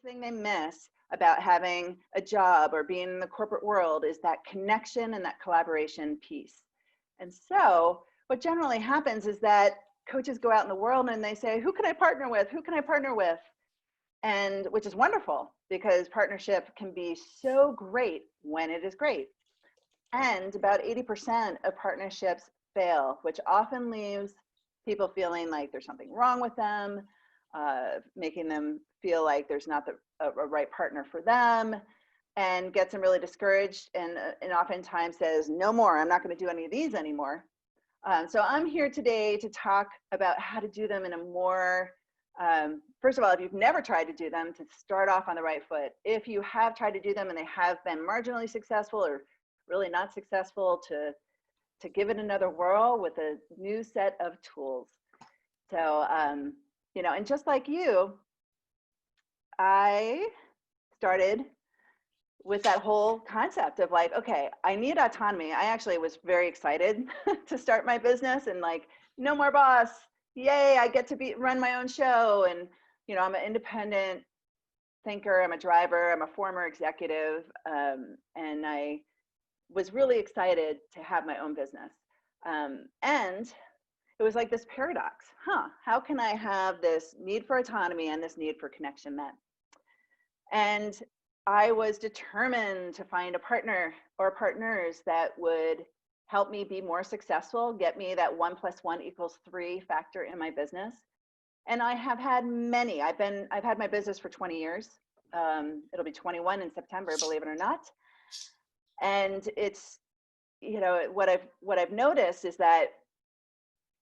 thing they miss about having a job or being in the corporate world is that connection and that collaboration piece. And so what generally happens is that coaches go out in the world and they say, who can I partner with? Who can I partner with? And which is wonderful, because partnership can be so great when it is great. And about 80% of partnerships fail, which often leaves people feeling like there's something wrong with them, making them feel like there's not a right partner for them, and gets them really discouraged, and oftentimes says, no more, I'm not going to do any of these anymore. So I'm here today to talk about how to do them in a more, first of all, if you've never tried to do them, to start off on the right foot. If you have tried to do them and they have been marginally successful or really not successful, to give it another whirl with a new set of tools. So, you know, and just like you, I started with that whole concept of like, okay, I need autonomy. I actually was very excited to start my business and like, no more boss. Yay, I get to run my own show. And, you know, I'm an independent thinker. I'm a driver. I'm a former executive. And I was really excited to have my own business. And it was like this paradox, how can I have this need for autonomy and this need for connection met? And I was determined to find a partner or partners that would help me be more successful, get me that 1 + 1 = 3 factor in my business. And I have had many. I've had my business for 20 years. It'll be 21 in September, believe it or not. And it's, you know, what I've noticed is that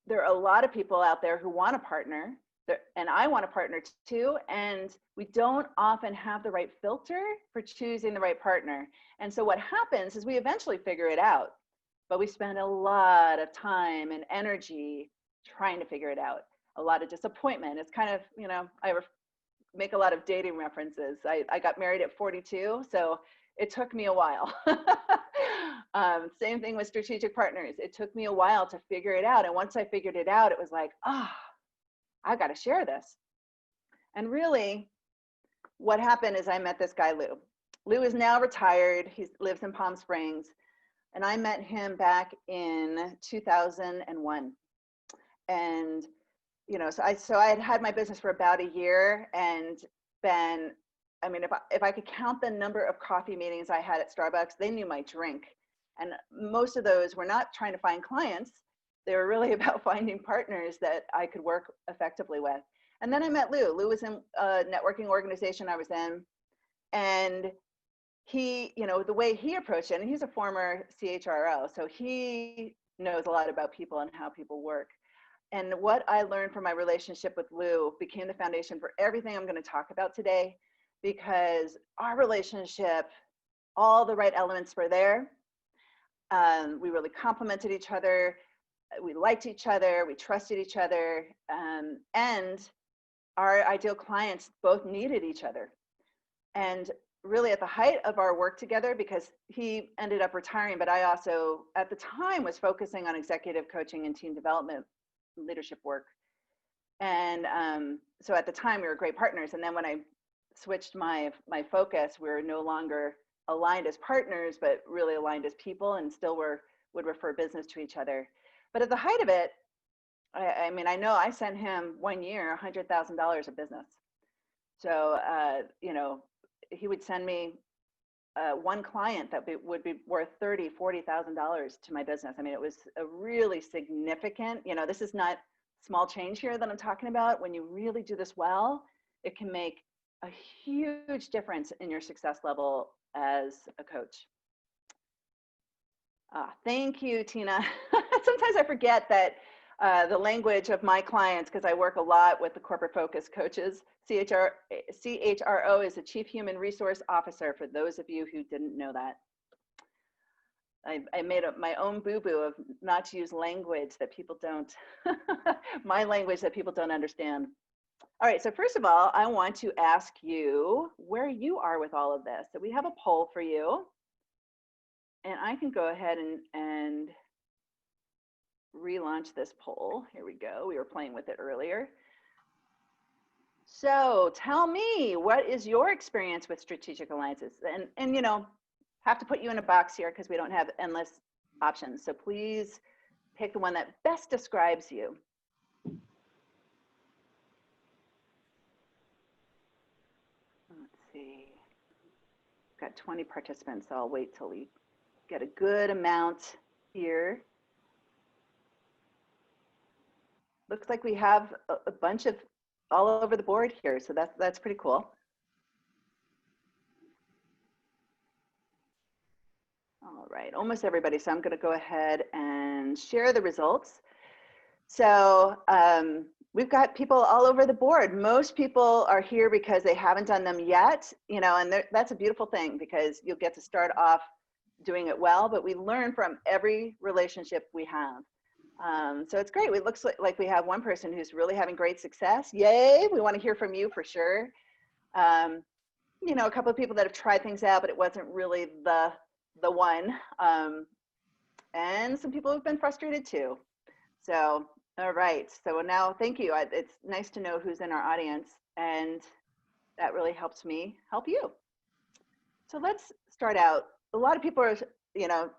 there are a lot of people out there who want a partner, and I want a partner too, and we don't often have the right filter for choosing the right partner. And so what happens is we eventually figure it out, but we spend a lot of time and energy trying to figure it out, a lot of disappointment. It's kind of, you know, I make a lot of dating references. I got married at 42, so it took me a while. Same thing with strategic partners. It took me a while to figure it out. And once I figured it out, it was like, I've got to share this. And really what happened is I met this guy, Lou. Lou is now retired. He lives in Palm Springs. And I met him back in 2001. And, you know, so I had had my business for about a year and been, I mean, if I could count the number of coffee meetings I had at Starbucks, they knew my drink. And most of those were not trying to find clients. They were really about finding partners that I could work effectively with. And then I met Lou. Lou was in a networking organization I was in. And he, you know, the way he approached it, and he's a former CHRO, so he knows a lot about people and how people work. And what I learned from my relationship with Lou became the foundation for everything I'm going to talk about today, because our relationship, all the right elements were there. We really complemented each other. We liked each other. We trusted each other. And our ideal clients both needed each other. And really at the height of our work together, because he ended up retiring, but I also at the time was focusing on executive coaching and team development leadership work. And so at the time we were great partners. And then when I switched my focus, we were no longer aligned as partners, but really aligned as people, and still would refer business to each other. But at the height of it, I mean, I know I sent him 1 year $100,000 of business. So you know, he would send me one client that would be worth $30,000, $40,000 to my business. I mean, it was a really significant, you know, this is not small change here that I'm talking about. When you really do this well, it can make a huge difference in your success level as a coach. Thank you, Tina. Sometimes I forget that the language of my clients, because I work a lot with the corporate focus coaches. CHRO is the Chief Human Resource Officer, for those of you who didn't know that. I made up my own boo-boo of not to use language that people don't, my language that people don't understand. All right, so first of all, I want to ask you where you are with all of this. So we have a poll for you, and I can go ahead and relaunch this poll. Here we go. We were playing with it earlier. So tell me, what is your experience with strategic alliances? And you know, have to put you in a box here because we don't have endless options. So please pick the one that best describes you. Let's see. Got 20 participants, so I'll wait till we get a good amount here. Looks like we have a bunch of all over the board here, so that's pretty cool. All right, almost everybody. So I'm going to go ahead and share the results. So we've got people all over the board. Most people are here because they haven't done them yet, you know, and that's a beautiful thing because you'll get to start off doing it well, but we learn from every relationship we have. So it's great. It looks like we have one person who's really having great success. Yay, we want to hear from you for sure. You know, a couple of people that have tried things out, but it wasn't really the one. And some people have been frustrated too. So, all right. So now, thank you. It's nice to know who's in our audience, and that really helps me help you. So let's start out. A lot of people are, you know,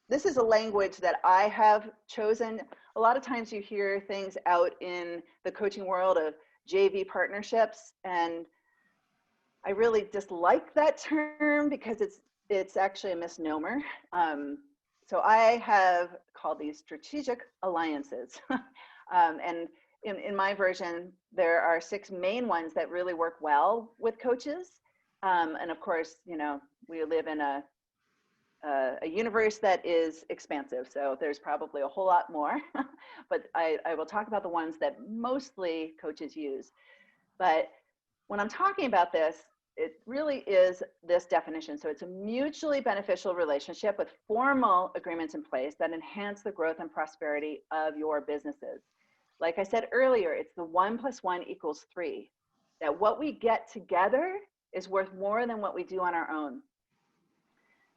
this is a language that I have chosen. A lot of times you hear things out in the coaching world of JV partnerships, and I really dislike that term because it's actually a misnomer. So I have called these strategic alliances. And in my version, there are 6 main ones that really work well with coaches. And of course, you know, we live in a universe that is expansive. So there's probably a whole lot more, but I will talk about the ones that mostly coaches use. But when I'm talking about this, it really is this definition. So it's a mutually beneficial relationship with formal agreements in place that enhance the growth and prosperity of your businesses. Like I said earlier, it's the 1 + 1 = 3, that what we get together is worth more than what we do on our own.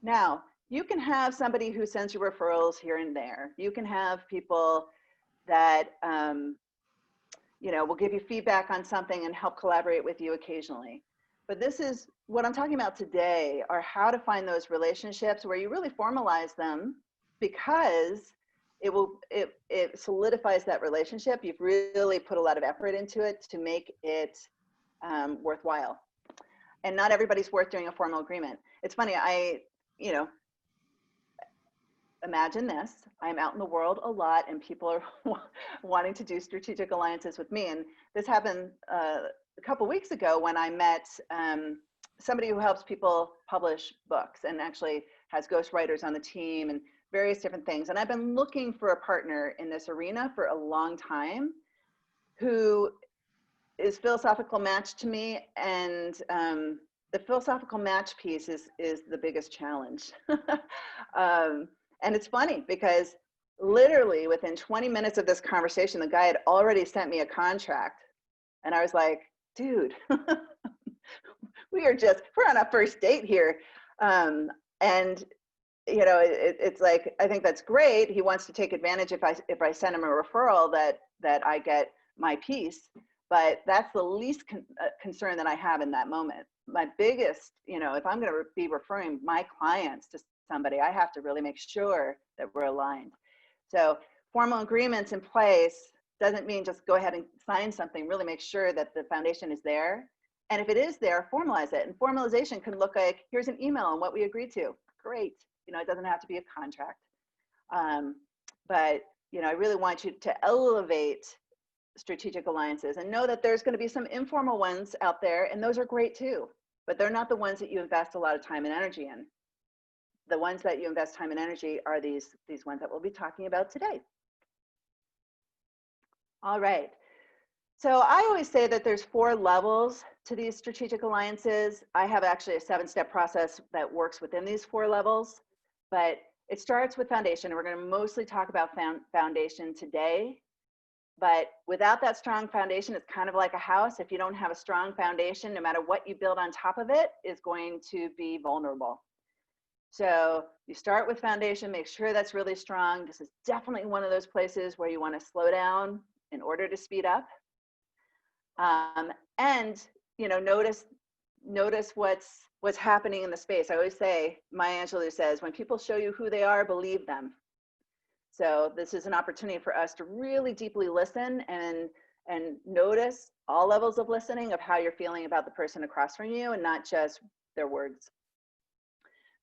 Now, you can have somebody who sends you referrals here and there. You can have people that, you know, will give you feedback on something and help collaborate with you occasionally. But this is what I'm talking about today, are how to find those relationships where you really formalize them, because it solidifies that relationship. You've really put a lot of effort into it to make it worthwhile. And not everybody's worth doing a formal agreement. It's funny, you know, imagine this, I'm out in the world a lot and people are wanting to do strategic alliances with me. And this happened a couple weeks ago when I met somebody who helps people publish books and actually has ghostwriters on the team and various different things. And I've been looking for a partner in this arena for a long time who is philosophical match to me. And the philosophical match piece is the biggest challenge. And it's funny because literally within 20 minutes of this conversation, the guy had already sent me a contract. And I was like, dude, we're on a first date here. And, you know, it's like, I think that's great. He wants to take advantage if I send him a referral that I get my piece. But that's the least concern that I have in that moment. My biggest, you know, if I'm going to be referring my clients to somebody, I have to really make sure that we're aligned. So formal agreements in place doesn't mean just go ahead and sign something. Really make sure that the foundation is there. And if it is there, formalize it. And formalization can look like, here's an email on what we agreed to. Great. You know, it doesn't have to be a contract. But, you know, I really want you to elevate strategic alliances and know that there's going to be some informal ones out there, and those are great too, but they're not the ones that you invest a lot of time and energy in. The ones that you invest time and energy are these ones that we'll be talking about today. All right. So I always say that there's 4 levels to these strategic alliances. I have actually a 7-step process that works within these 4 levels, but it starts with foundation. And we're going to mostly talk about foundation today. But without that strong foundation, it's kind of like a house. If you don't have a strong foundation, no matter what you build on top of it is going to be vulnerable. So you start with foundation, make sure that's really strong. This is definitely one of those places where you want to slow down in order to speed up. And, notice what's happening in the space. I always say, Maya Angelou says, when people show you who they are, believe them. So this is an opportunity for us to really deeply listen and notice all levels of listening of how you're feeling about the person across from you and not just their words.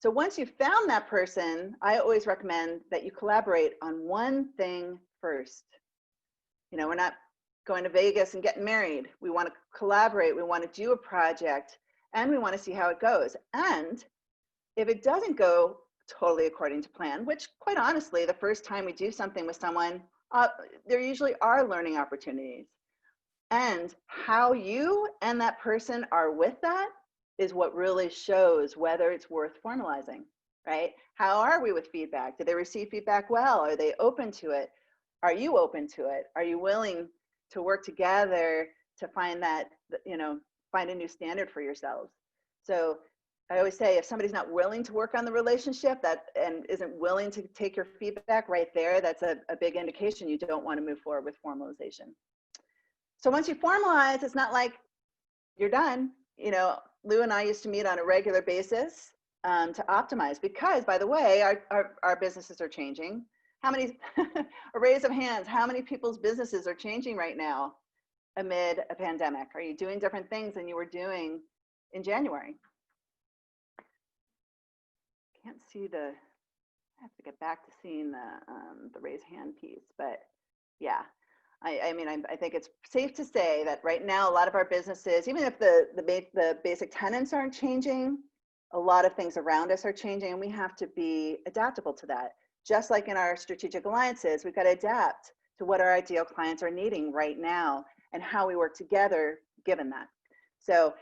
So once you've found that person, I always recommend that you collaborate on one thing first. We're not going to Vegas and getting married. We want to collaborate. We want to do a project and we want to see how it goes. And if it doesn't go totally according to plan, which quite honestly, the first time we do something with someone, there usually are learning opportunities. And how you and that person are with that is what really shows whether it's worth formalizing, right? How are we with feedback? Do they receive feedback well? Are they open to it? Are you open to it? Are you willing to work together to find that, find a new standard for yourselves? So I always say, if somebody's not willing to work on the relationship and isn't willing to take your feedback right there, that's a big indication you don't want to move forward with formalization. So once you formalize, it's not like you're done. Lou and I used to meet on a regular basis to optimize, because, by the way, our businesses are changing. How many, a raise of hands, how many people's businesses are changing right now amid a pandemic? Are you doing different things than you were doing in January? Can't see I have to get back to seeing the raise hand piece, but yeah. I think it's safe to say that right now, a lot of our businesses, even if the basic tenets aren't changing, a lot of things around us are changing, and we have to be adaptable to that. Just like in our strategic alliances, we've got to adapt to what our ideal clients are needing right now and how we work together given that. So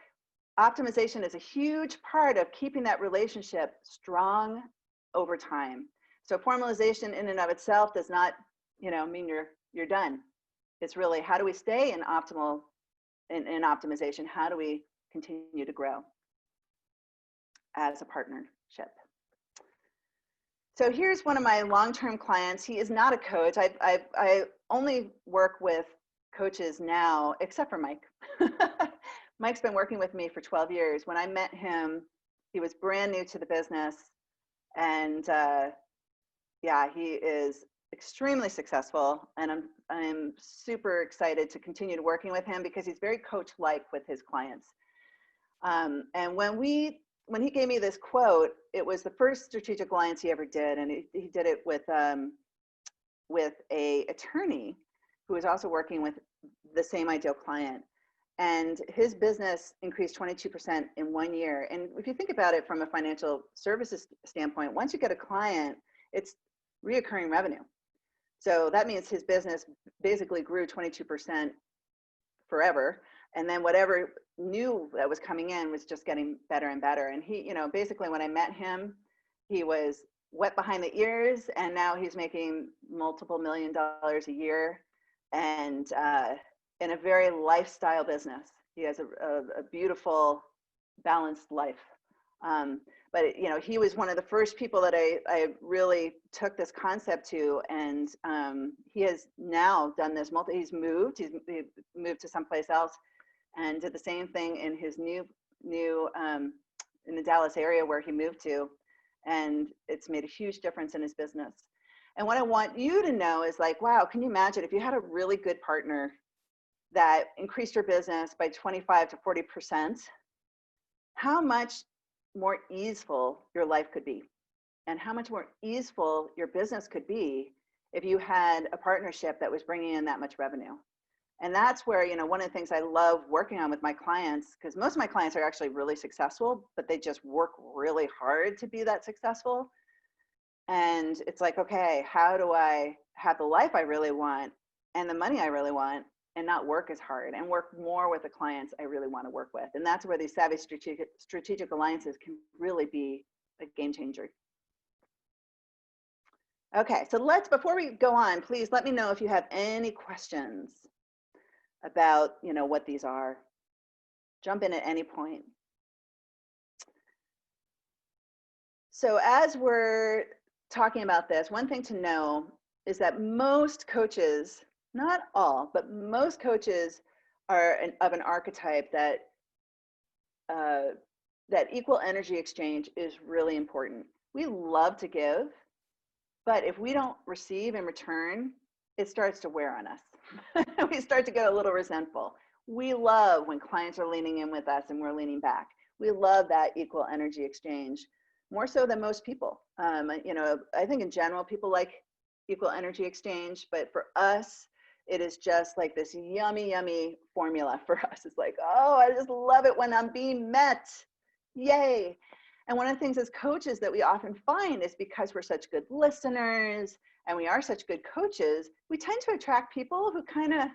optimization is a huge part of keeping that relationship strong over time. So formalization in and of itself does not, mean you're done. It's really, how do we stay in optimization? How do we continue to grow as a partnership? So here's one of my long-term clients. He is not a coach. I only work with coaches now, except for Mike. Mike's been working with me for 12 years. When I met him, he was brand new to the business. And yeah, he is extremely successful, and I'm super excited to continue working with him because he's very coach-like with his clients. And when he gave me this quote, it was the first strategic alliance he ever did, and he did it with a attorney who was also working with the same ideal client. And his business increased 22% in 1 year. And if you think about it from a financial services standpoint, once you get a client, it's reoccurring revenue. So that means his business basically grew 22% forever. And then whatever new that was coming in was just getting better and better. And he, basically when I met him, he was wet behind the ears, and now he's making multiple $1 million a year, and in a very lifestyle business. He has a beautiful, balanced life. But he was one of the first people that I really took this concept to, and he has now done this he's moved to someplace else and did the same thing in his new in the Dallas area where he moved to, and it's made a huge difference in his business. And what I want you to know is, like, wow, can you imagine if you had a really good partner that increased your business by 25 to 40%, how much more easeful your life could be, and how much more easeful your business could be if you had a partnership that was bringing in that much revenue. And that's where, one of the things I love working on with my clients, because most of my clients are actually really successful, but they just work really hard to be that successful. And it's like, okay, how do I have the life I really want and the money I really want, and not work as hard and work more with the clients I really want to work with? And that's where these savvy strategic alliances can really be a game changer. Okay, so before we go on, please let me know if you have any questions about, what these are. Jump in at any point. So as we're talking about this, one thing to know is that most coaches, not all, but most coaches are of an archetype that that equal energy exchange is really important. We love to give, but if we don't receive in return, it starts to wear on us. We start to get a little resentful. We love when clients are leaning in with us and we're leaning back. We love that equal energy exchange more so than most people. You know, I think in general, people like equal energy exchange, but for us, it is just like this yummy, yummy formula for us. It's like, oh, I just love it when I'm being met. Yay. And one of the things as coaches that we often find is because we're such good listeners and we are such good coaches, we tend to attract people who kind of,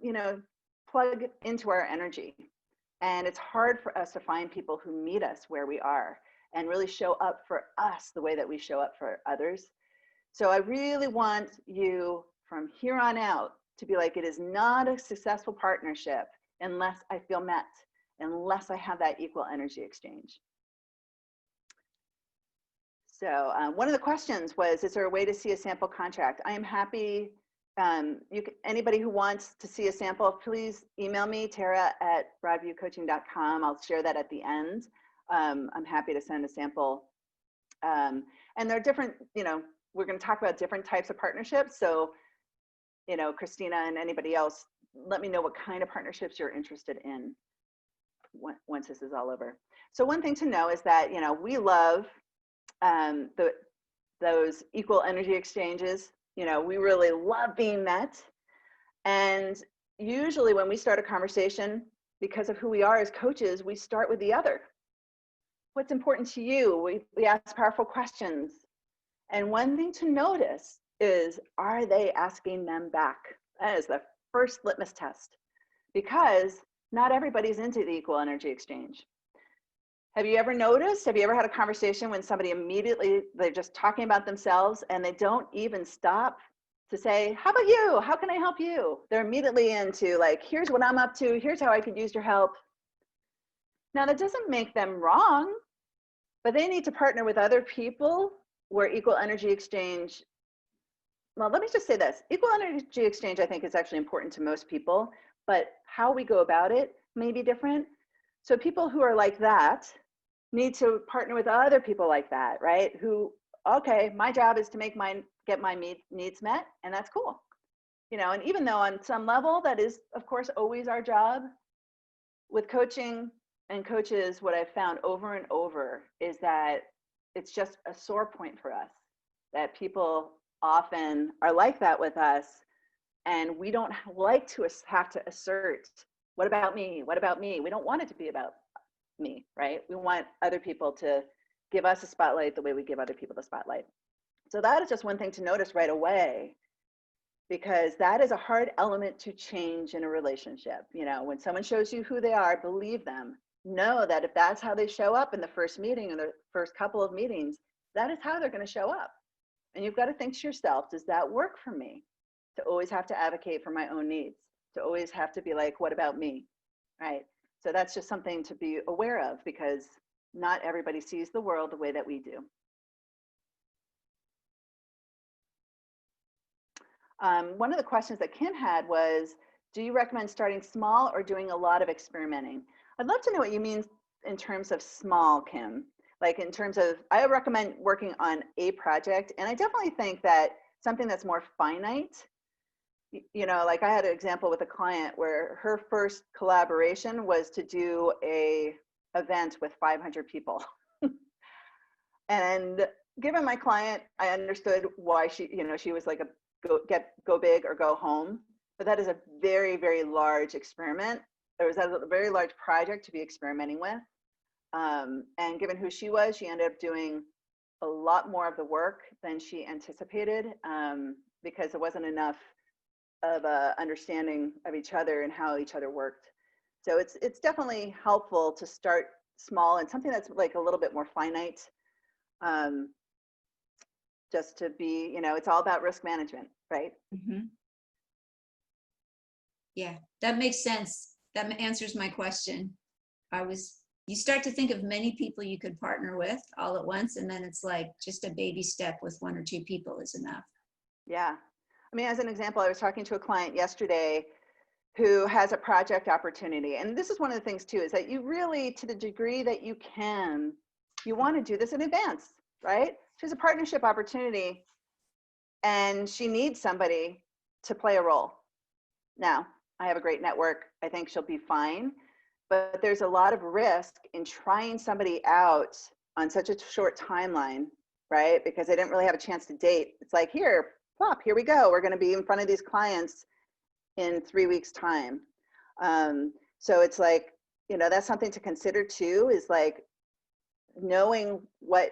you know, plug into our energy. And it's hard for us to find people who meet us where we are and really show up for us the way that we show up for others. So I really want you from here on out to be like, it is not a successful partnership unless I feel met, unless I have that equal energy exchange. So one of the questions was, is there a way to see a sample contract? I am happy. Anybody who wants to see a sample, please email me, tara@broadviewcoaching.com. I'll share that at the end. I'm happy to send a sample. And there are different, you know, we're going to talk about different types of partnerships. So, you know, Christina and anybody else, let me know what kind of partnerships you're interested in once this is all over. So one thing to know is that, you know, we love those equal energy exchanges. You know, we really love being met. And usually when we start a conversation, because of who we are as coaches, we start with the other. What's important to you? We ask powerful questions. And one thing to notice is, are they asking them back? That is the first litmus test, because not everybody's into the equal energy exchange. Have you ever noticed, have you ever had a conversation when somebody immediately, they're just talking about themselves and they don't even stop to say, how about you? How can I help you? They're immediately into like, here's what I'm up to. Here's how I could use your help. Now that doesn't make them wrong, but they need to partner with other people where equal energy exchange, well, let me just say this. Equal energy exchange, I think, is actually important to most people, but how we go about it may be different. So people who are like that need to partner with other people like that, right? Who, okay, my job is to get my needs met, and that's cool. You know, and even though on some level that is, of course, always our job, with coaching and coaches, what I've found over and over is that it's just a sore point for us, that people often are like that with us, and we don't like to have to assert, what about me? What about me? We don't want it to be about me, right? We want other people to give us a spotlight the way we give other people the spotlight. So that is just one thing to notice right away, because that is a hard element to change in a relationship. You know, when someone shows you who they are, believe them. Know that if that's how they show up in the first meeting or the first couple of meetings, that is how they're going to show up. And you've got to think to yourself, does that work for me? To always have to advocate for my own needs, to always have to be like, what about me? Right? So that's just something to be aware of, because not everybody sees the world the way that we do. One of the questions that Kim had was, do you recommend starting small or doing a lot of experimenting? I'd love to know what you mean in terms of small, Kim. Like in terms of, I recommend working on a project, and I definitely think that something that's more finite, you know, like I had an example with a client where her first collaboration was to do a event with 500 people. And given my client, I understood why she, you know, she was like a go big or go home, but that is a very, very large experiment. There was a very large project to be experimenting with. And given who she was, she ended up doing a lot more of the work than she anticipated, because there wasn't enough of a understanding of each other and how each other worked. So it's definitely helpful to start small and something that's like a little bit more finite, just to be, you know, it's all about risk management, right? Mm-hmm. Yeah, that makes sense. That answers my question. You start to think of many people you could partner with all at once, and then it's like just a baby step with one or two people is enough. Yeah. I mean, as an example, I was talking to a client yesterday who has a project opportunity. And this is one of the things too, is that you really, to the degree that you can, you want to do this in advance, right? She has a partnership opportunity and she needs somebody to play a role. Now, I have a great network. I think she'll be fine, but there's a lot of risk in trying somebody out on such a short timeline, right? Because they didn't really have a chance to date. It's like, here, plop, here we go. We're going to be in front of these clients in 3 weeks time. So it's like, you know, that's something to consider too, is like knowing what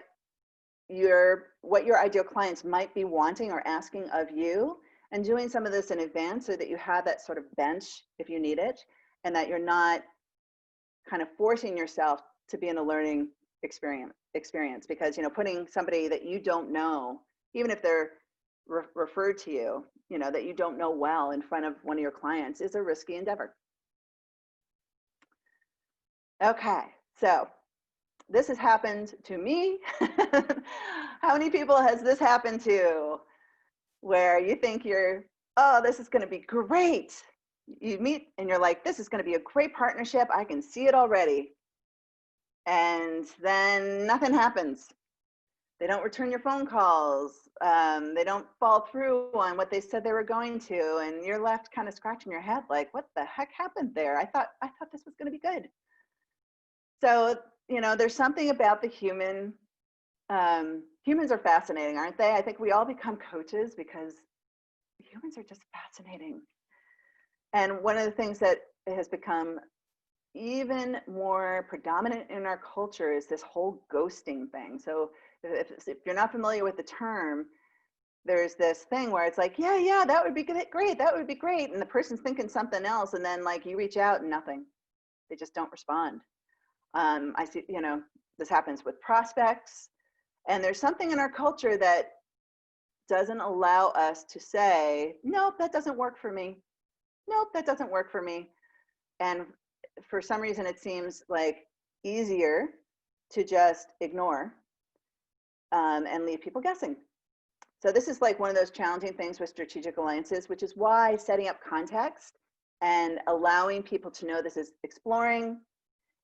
your ideal clients might be wanting or asking of you, and doing some of this in advance so that you have that sort of bench if you need it, and that you're not kind of forcing yourself to be in a learning experience, because, you know, putting somebody that you don't know, even if they're referred to you, you know, that you don't know well in front of one of your clients is a risky endeavor. Okay, so this has happened to me. How many people has this happened to, where you think oh, this is going to be great. You meet and you're like, this is going to be a great partnership. I can see it already. And then nothing happens. They don't return your phone calls. They don't follow through on what they said they were going to. And you're left kind of scratching your head like, what the heck happened there? I thought this was going to be good. So, you know, there's something about the human. Humans are fascinating, aren't they? I think we all become coaches because humans are just fascinating. And one of the things that has become even more predominant in our culture is this whole ghosting thing. So if you're not familiar with the term, there's this thing where it's like, yeah, that would be great. That would be great. And the person's thinking something else. And then like you reach out and nothing. They just don't respond. I see, you know, this happens with prospects. And there's something in our culture that doesn't allow us to say, nope, that doesn't work for me. Nope, that doesn't work for me. And for some reason, it seems like easier to just ignore and leave people guessing. So this is like one of those challenging things with strategic alliances, which is why setting up context and allowing people to know this is exploring.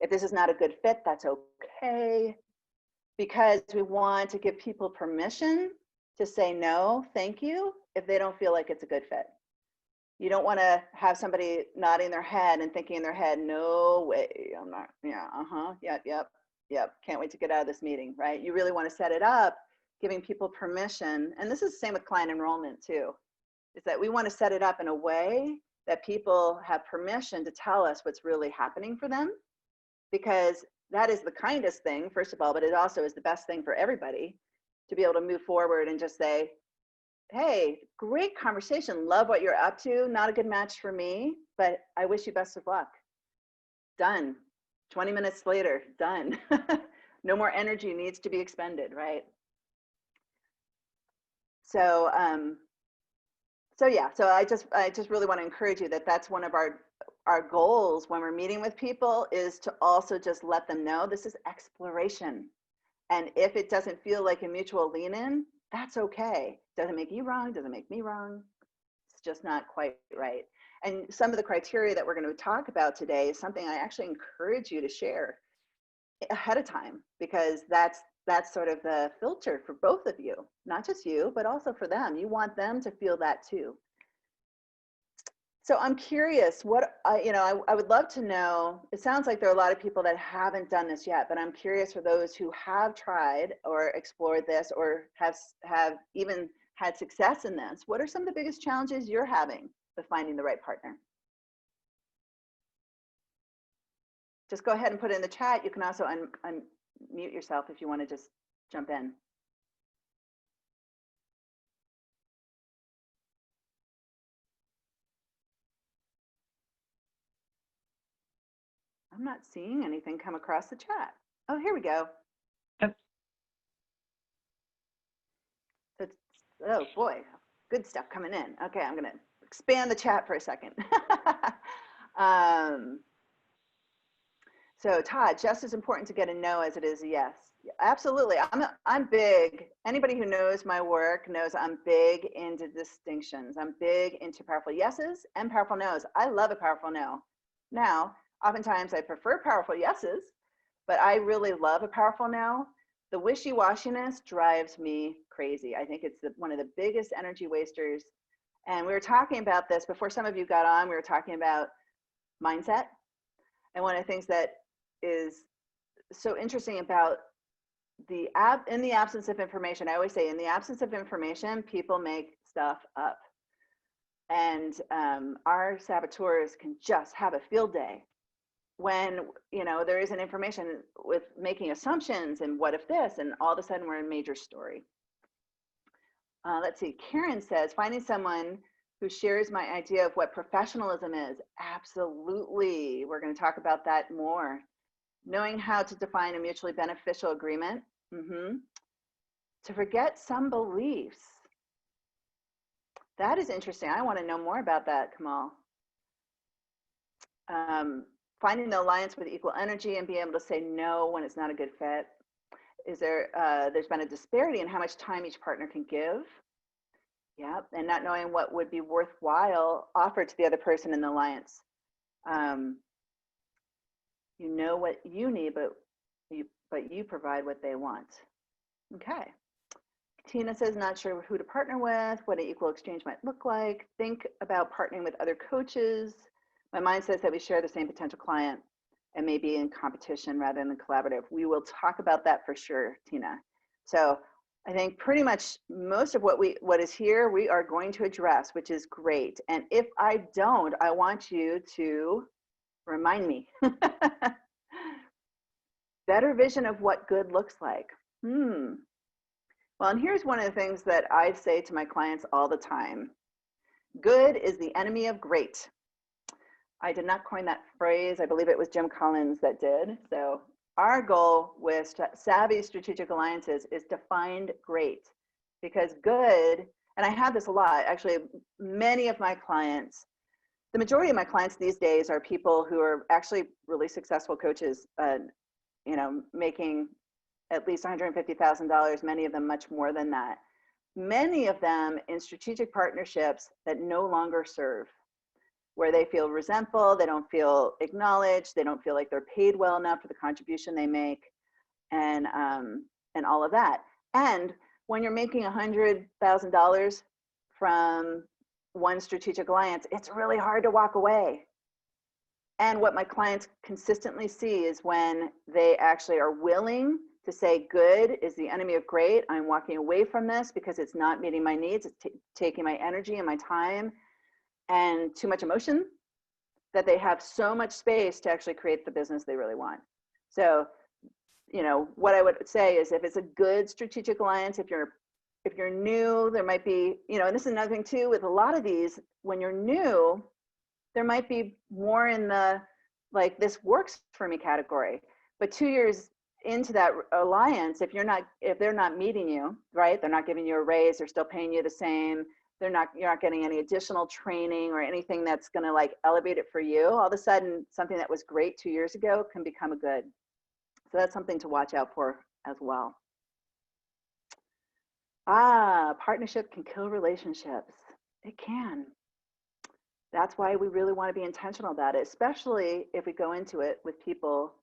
If this is not a good fit, that's okay. Because we want to give people permission to say no, thank you, if they don't feel like it's a good fit. You don't want to have somebody nodding their head and thinking in their head, no way, I'm not, yep, can't wait to get out of this meeting, right? You really want to set it up, giving people permission. And this is the same with client enrollment too, is that we want to set it up in a way that people have permission to tell us what's really happening for them, because that is the kindest thing, first of all, but it also is the best thing for everybody to be able to move forward and just say, hey, great conversation. Love what you're up to. Not a good match for me, but I wish you best of luck. Done. 20 minutes later, done. No more energy needs to be expended, right? So, so I just really want to encourage you that that's one of our goals when we're meeting with people, is to also just let them know this is exploration. And if it doesn't feel like a mutual lean in, that's okay. Doesn't make you wrong, doesn't make me wrong. It's just not quite right. And some of the criteria that we're going to talk about today is something I actually encourage you to share ahead of time, because that's sort of the filter for both of you, not just you, but also for them. You want them to feel that too. So I'm curious, I would love to know, it sounds like there are a lot of people that haven't done this yet, but I'm curious for those who have tried or explored this or have even had success in this, what are some of the biggest challenges you're having with finding the right partner? Just go ahead and put it in the chat. You can also unmute yourself if you want to just jump in. I'm not seeing anything come across the chat. Oh, here we go. Yep. Oh boy, good stuff coming in. Okay, I'm gonna expand the chat for a second. So Todd, just as important to get a no as it is a yes. Absolutely. I'm big. Anybody who knows my work knows I'm big into distinctions. I'm big into powerful yeses and powerful nos. I love a powerful no. Now, oftentimes I prefer powerful yeses, but I really love a powerful no. The wishy-washiness drives me crazy. I think it's one of the biggest energy wasters. And we were talking about this before some of you got on. We were talking about mindset. And one of the things that is so interesting about in the absence of information, I always say, in the absence of information, people make stuff up. And our saboteurs can just have a field day when, there isn't information, with making assumptions and what if this, and all of a sudden we're in a major story. Let's see, Karen says, finding someone who shares my idea of what professionalism is. Absolutely. We're going to talk about that more. Knowing how to define a mutually beneficial agreement. To forget some beliefs. That is interesting. I want to know more about that, Kamal. Finding the alliance with equal energy and being able to say no when it's not a good fit. There's been a disparity in how much time each partner can give. Yeah, and not knowing what would be worthwhile offered to the other person in the alliance. You know what you need, but you provide what they want. Okay. Tina says, not sure who to partner with, what an equal exchange might look like. Think about partnering with other coaches. My mind says that we share the same potential client and maybe in competition rather than collaborative. We will talk about that for sure, Tina. So I think pretty much most of what is here, we are going to address, which is great. And if I don't, I want you to remind me. Better vision of what good looks like. Well, and here's one of the things that I say to my clients all the time. Good is the enemy of great. I did not coin that phrase. I believe it was Jim Collins that did. So our goal with Savvy Strategic Alliances is to find great, because good, and I have this a lot, actually, many of my clients, the majority of my clients these days are people who are actually really successful coaches, making at least $150,000, many of them much more than that. Many of them in strategic partnerships that no longer serve, where they feel resentful, they don't feel acknowledged, they don't feel like they're paid well enough for the contribution they make, and all of that. And when you're making $100,000 from one strategic alliance, it's really hard to walk away. And what my clients consistently see is when they actually are willing to say good is the enemy of great, I'm walking away from this because it's not meeting my needs, it's taking my energy and my time and too much emotion, that they have so much space to actually create the business they really want. So, what I would say is, if it's a good strategic alliance, if you're new, there might be, and this is another thing too, with a lot of these, when you're new, there might be more in the, like, this works for me category. But 2 years into that alliance, if they're not meeting you, right? They're not giving you a raise, they're still paying you the same. You're not getting any additional training or anything that's going to like elevate it for you. All of a sudden, something that was great 2 years ago can become a good. So that's something to watch out for as well. Partnership can kill relationships. It can. That's why we really want to be intentional about it, especially if we go into it with people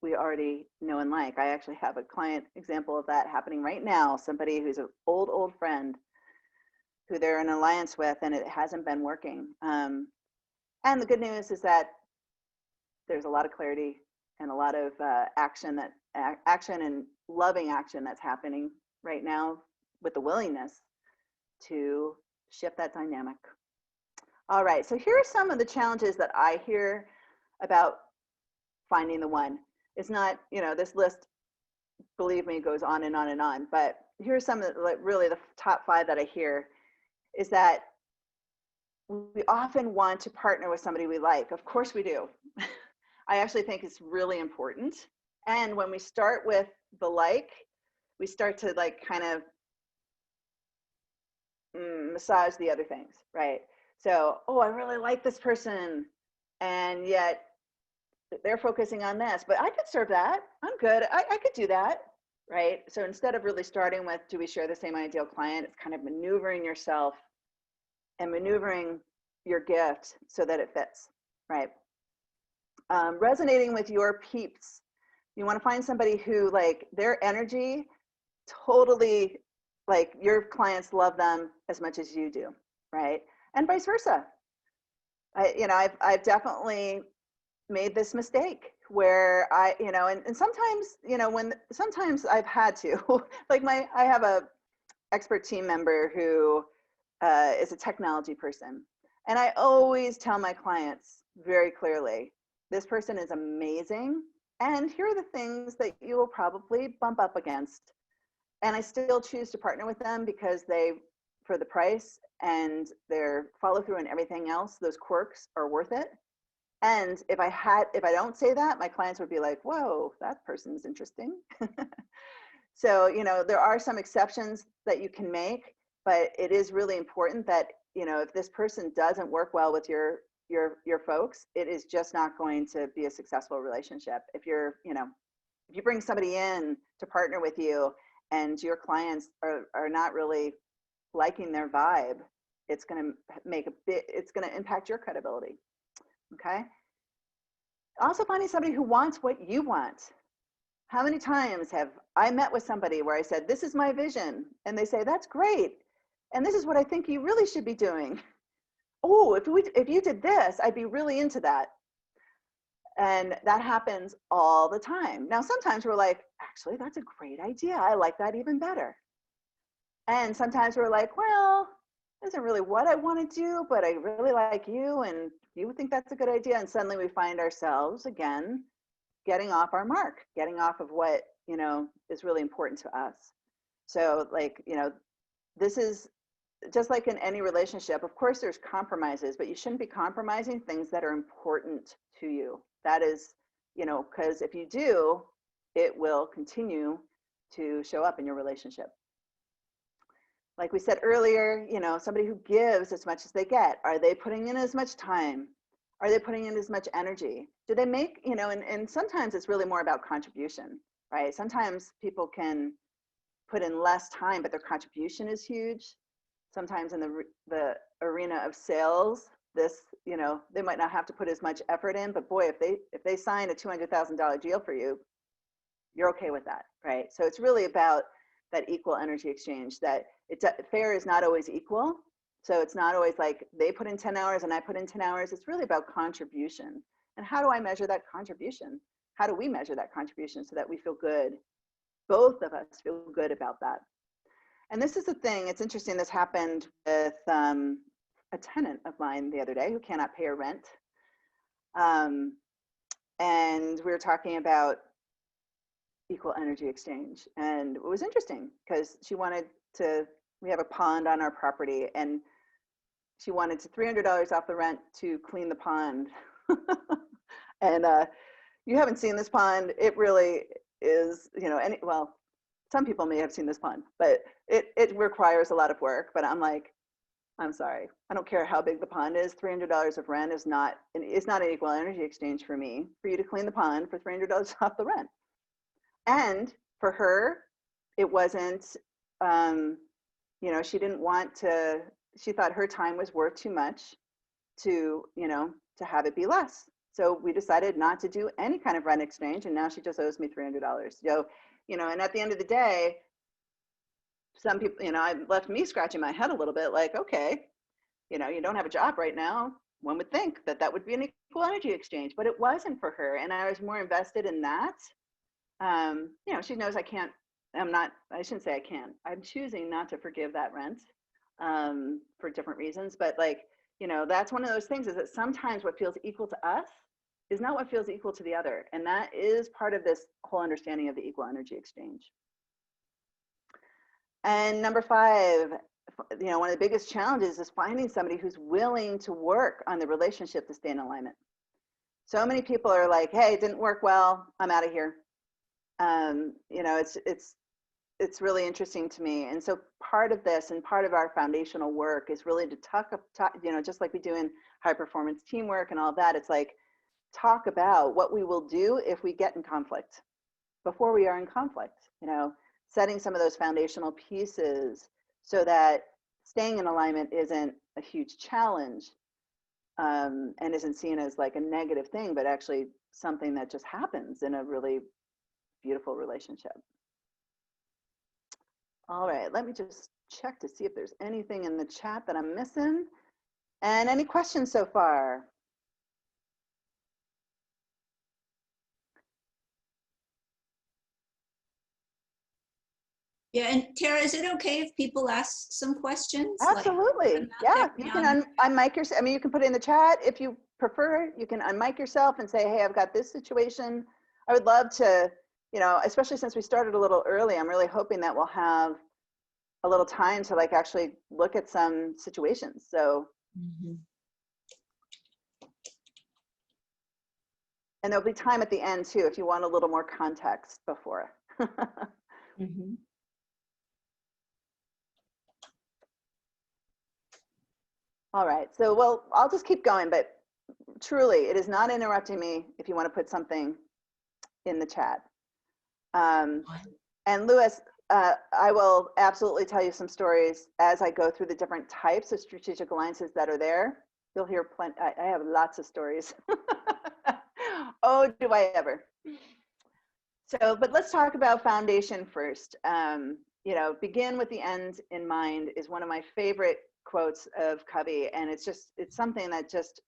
we already know and like. I actually have a client example of that happening right now, somebody who's an old friend who they're in an alliance with, and it hasn't been working. And the good news is that there's a lot of clarity and a lot of action and loving action that's happening right now, with the willingness to shift that dynamic. All right, so here are some of the challenges that I hear about finding the one. It's not, this list, believe me, goes on and on and on, but here's some of the, really the top 5 that I hear, is that we often want to partner with somebody we like. Of course we do. I actually think it's really important. And when we start with the like, we start to like kind of massage the other things, right? So, I really like this person, and yet they're focusing on this, but I could serve that. I'm good. I could do that. right? So instead of really starting with, do we share the same ideal client? It's kind of maneuvering yourself and maneuvering your gift so that it fits, right? Resonating with your peeps. You want to find somebody who, like, their energy totally, like, your clients love them as much as you do, right? And vice versa. I've definitely made this mistake where and sometimes, sometimes I've had to, like I have a expert team member who is a technology person. And I always tell my clients very clearly, this person is amazing. And here are the things that you will probably bump up against. And I still choose to partner with them because for the price and their follow through and everything else, those quirks are worth it. And if I don't say that, my clients would be like, whoa, that person's interesting. So, there are some exceptions that you can make, but it is really important that, if this person doesn't work well with your folks, it is just not going to be a successful relationship. If you bring somebody in to partner with you and your clients are not really liking their vibe, it's going to impact your credibility. Okay. Also finding somebody who wants what you want. How many times have I met with somebody where I said, this is my vision, and they say, that's great, and this is what I think you really should be doing. Oh, if you did this, I'd be really into that. And that happens all the time. Now, sometimes we're like, actually, that's a great idea. I like that even better. And sometimes we're like, well, this isn't really what I want to do, but I really like you, and you would think that's a good idea. And suddenly we find ourselves again getting off our mark, getting off of what, is really important to us. So, like, this is just like in any relationship. Of course, there's compromises, but you shouldn't be compromising things that are important to you. That is, because if you do, it will continue to show up in your relationship. Like we said earlier, somebody who gives as much as they get. Are they putting in as much time? Are they putting in as much energy? Do they make, and sometimes it's really more about contribution, right? Sometimes people can put in less time, but their contribution is huge. Sometimes in the arena of sales, they might not have to put as much effort in, but boy, if they sign a $200,000 deal for you, you're okay with that, right? So it's really about that equal energy exchange. That fair is not always equal. So it's not always like they put in 10 hours and I put in 10 hours. It's really about contribution. And how do I measure that contribution? How do we measure that contribution so that we feel good? Both of us feel good about that. And this is the thing, it's interesting, this happened with a tenant of mine the other day who cannot pay her rent. And we were talking about equal energy exchange. And it was interesting because we have a pond on our property, and she wanted $300 off the rent to clean the pond. And you haven't seen this pond. It really is, well, some people may have seen this pond, but it requires a lot of work. But I'm like, I'm sorry, I don't care how big the pond is. $300 of rent is not an equal energy exchange for me, for you to clean the pond for $300 off the rent. And for her, it wasn't, she didn't want to, she thought her time was worth too much to have it be less. So we decided not to do any kind of rent exchange, and now she just owes me $300. And at the end of the day, some people, it left me scratching my head a little bit, like, okay, you don't have a job right now. One would think that would be an equal energy exchange, but it wasn't for her. And I was more invested in that. She knows I shouldn't say I can't. I'm choosing not to forgive that rent for different reasons. But that's one of those things, is that sometimes what feels equal to us is not what feels equal to the other. And that is part of this whole understanding of the equal energy exchange. And number 5, one of the biggest challenges is finding somebody who's willing to work on the relationship to stay in alignment. So many people are like, hey, it didn't work well, I'm out of here. It's really interesting to me. And so part of this and part of our foundational work is really to talk, just like we do in high performance teamwork and all that. It's like, talk about what we will do if we get in conflict before we are in conflict. setting some of those foundational pieces so that staying in alignment isn't a huge challenge, and isn't seen as like a negative thing, but actually something that just happens in a really beautiful relationship. All right, let me just check to see if there's anything in the chat that I'm missing. And any questions so far? Yeah, and Tara, is it okay if people ask some questions? Absolutely. Yeah, you can unmic yourself. I mean, you can put it in the chat if you prefer. You can unmic yourself and say, hey, I've got this situation. I would love to, you know, especially since we started a little early, I'm really hoping that we'll have a little time to like actually look at some situations. So, and there'll be time at the end too, if you want a little more context before. All right, so, well, I'll just keep going, but truly, it is not interrupting me if you want to put something in the chat. And Louis, I will absolutely tell you some stories as I go through the different types of strategic alliances that are there. You'll hear plenty. I have lots of stories. Oh, do I ever. So, but let's talk about foundation first. You know, begin with the end in mind is one of my favorite quotes of Covey. And it's something that just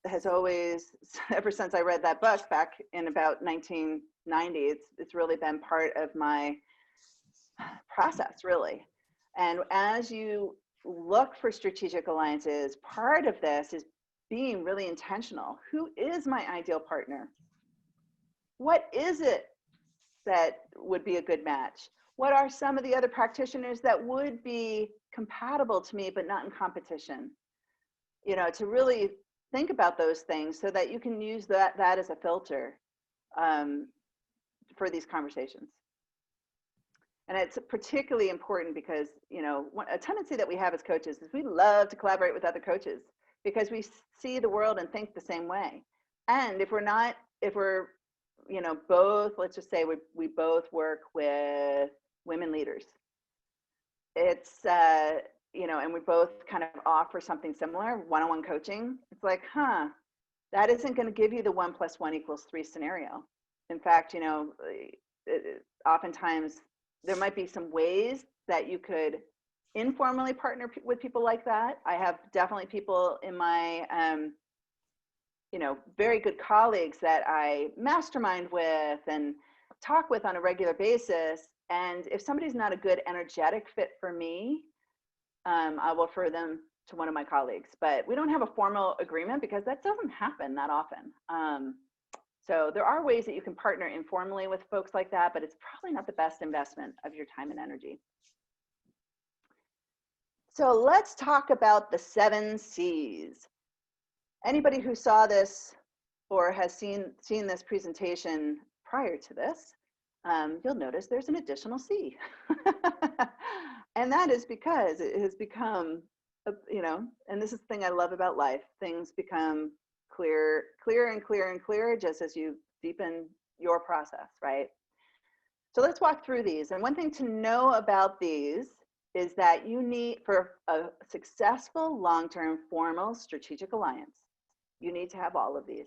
has always, ever since I read that book back in about 1990, it's really been part of my process, really. And as you look for strategic alliances, part of this is being really intentional. Who is my ideal partner? What is it that would be a good match? What are some of the other practitioners that would be compatible to me, but not in competition? You know, to really think about those things so that you can use that as a filter for these conversations. And it's particularly important because, you know, a tendency that we have as coaches is we love to collaborate with other coaches because we see the world and think the same way. And if we're, you know, both, let's just say we both work with women leaders. It's, you know, and we both kind of offer something similar, one-on-one coaching. It's like, that isn't going to give you the 1 + 1 = 3 scenario. In fact, you know, oftentimes there might be some ways that you could informally partner with people like that. I have definitely people in my, you know, very good colleagues that I mastermind with and talk with on a regular basis. And if somebody's not a good energetic fit for me, I will refer them to one of my colleagues. But we don't have a formal agreement because that doesn't happen that often. So there are ways that you can partner informally with folks like that, but it's probably not the best investment of your time and energy. So let's talk about the 7 C's. Anybody who saw this or has seen this presentation prior to this, you'll notice there's an additional C. And that is because it has become, you know, and this is the thing I love about life, things become clearer and clearer just as you deepen your process, right? So let's walk through these. And one thing to know about these is that you need, for a successful long-term formal strategic alliance, you need to have all of these.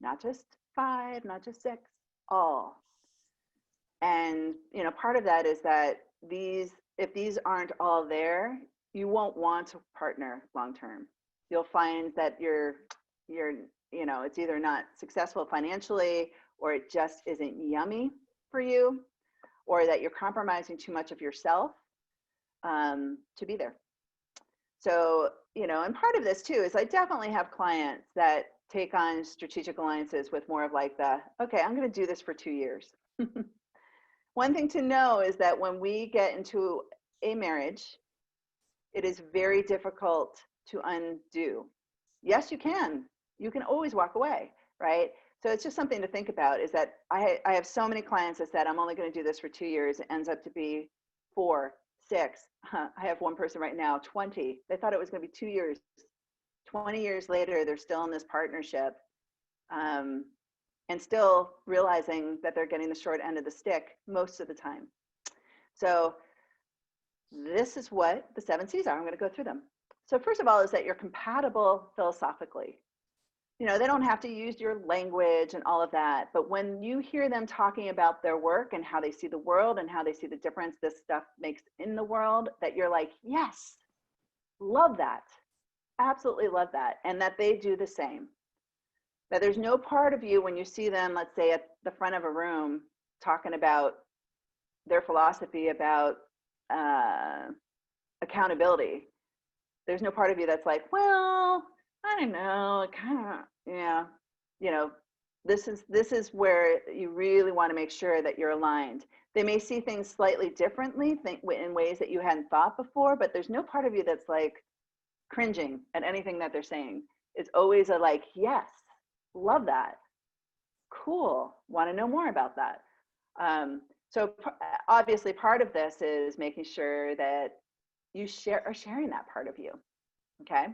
Not just 5, not just 6, all. And, you know, part of that is that if these aren't all there, you won't want to partner long-term. You'll find that you're, you know, it's either not successful financially, or it just isn't yummy for you, or that you're compromising too much of yourself to be there. So, you know, and part of this too is I definitely have clients that take on strategic alliances with more of like the, okay, I'm going to do this for 2 years. One thing to know is that when we get into a marriage, it is very difficult to undo. Yes, you can. You can always walk away, right? So it's just something to think about, is that I have so many clients that said, I'm only going to do this for 2 years. It ends up to be 4, 6. I have one person right now, 20. They thought it was going to be 2 years. 20 years later, they're still in this partnership. and still realizing that they're getting the short end of the stick most of the time. So this is what the 7 C's are. I'm going to go through them. So first of all is that you're compatible philosophically. You know, they don't have to use your language and all of that, but when you hear them talking about their work and how they see the world and how they see the difference this stuff makes in the world, that you're like, yes, love that, absolutely love that, and that they do the same. That there's no part of you when you see them, let's say at the front of a room, talking about their philosophy about accountability. There's no part of you that's like, well, I don't know, kind of, yeah, you know, this is where you really want to make sure that you're aligned. They may see things slightly differently, in ways that you hadn't thought before, but there's no part of you that's like cringing at anything that they're saying. It's always a like, yes, love that, cool, want to know more about that. So obviously part of this is making sure that you are sharing that part of you, okay?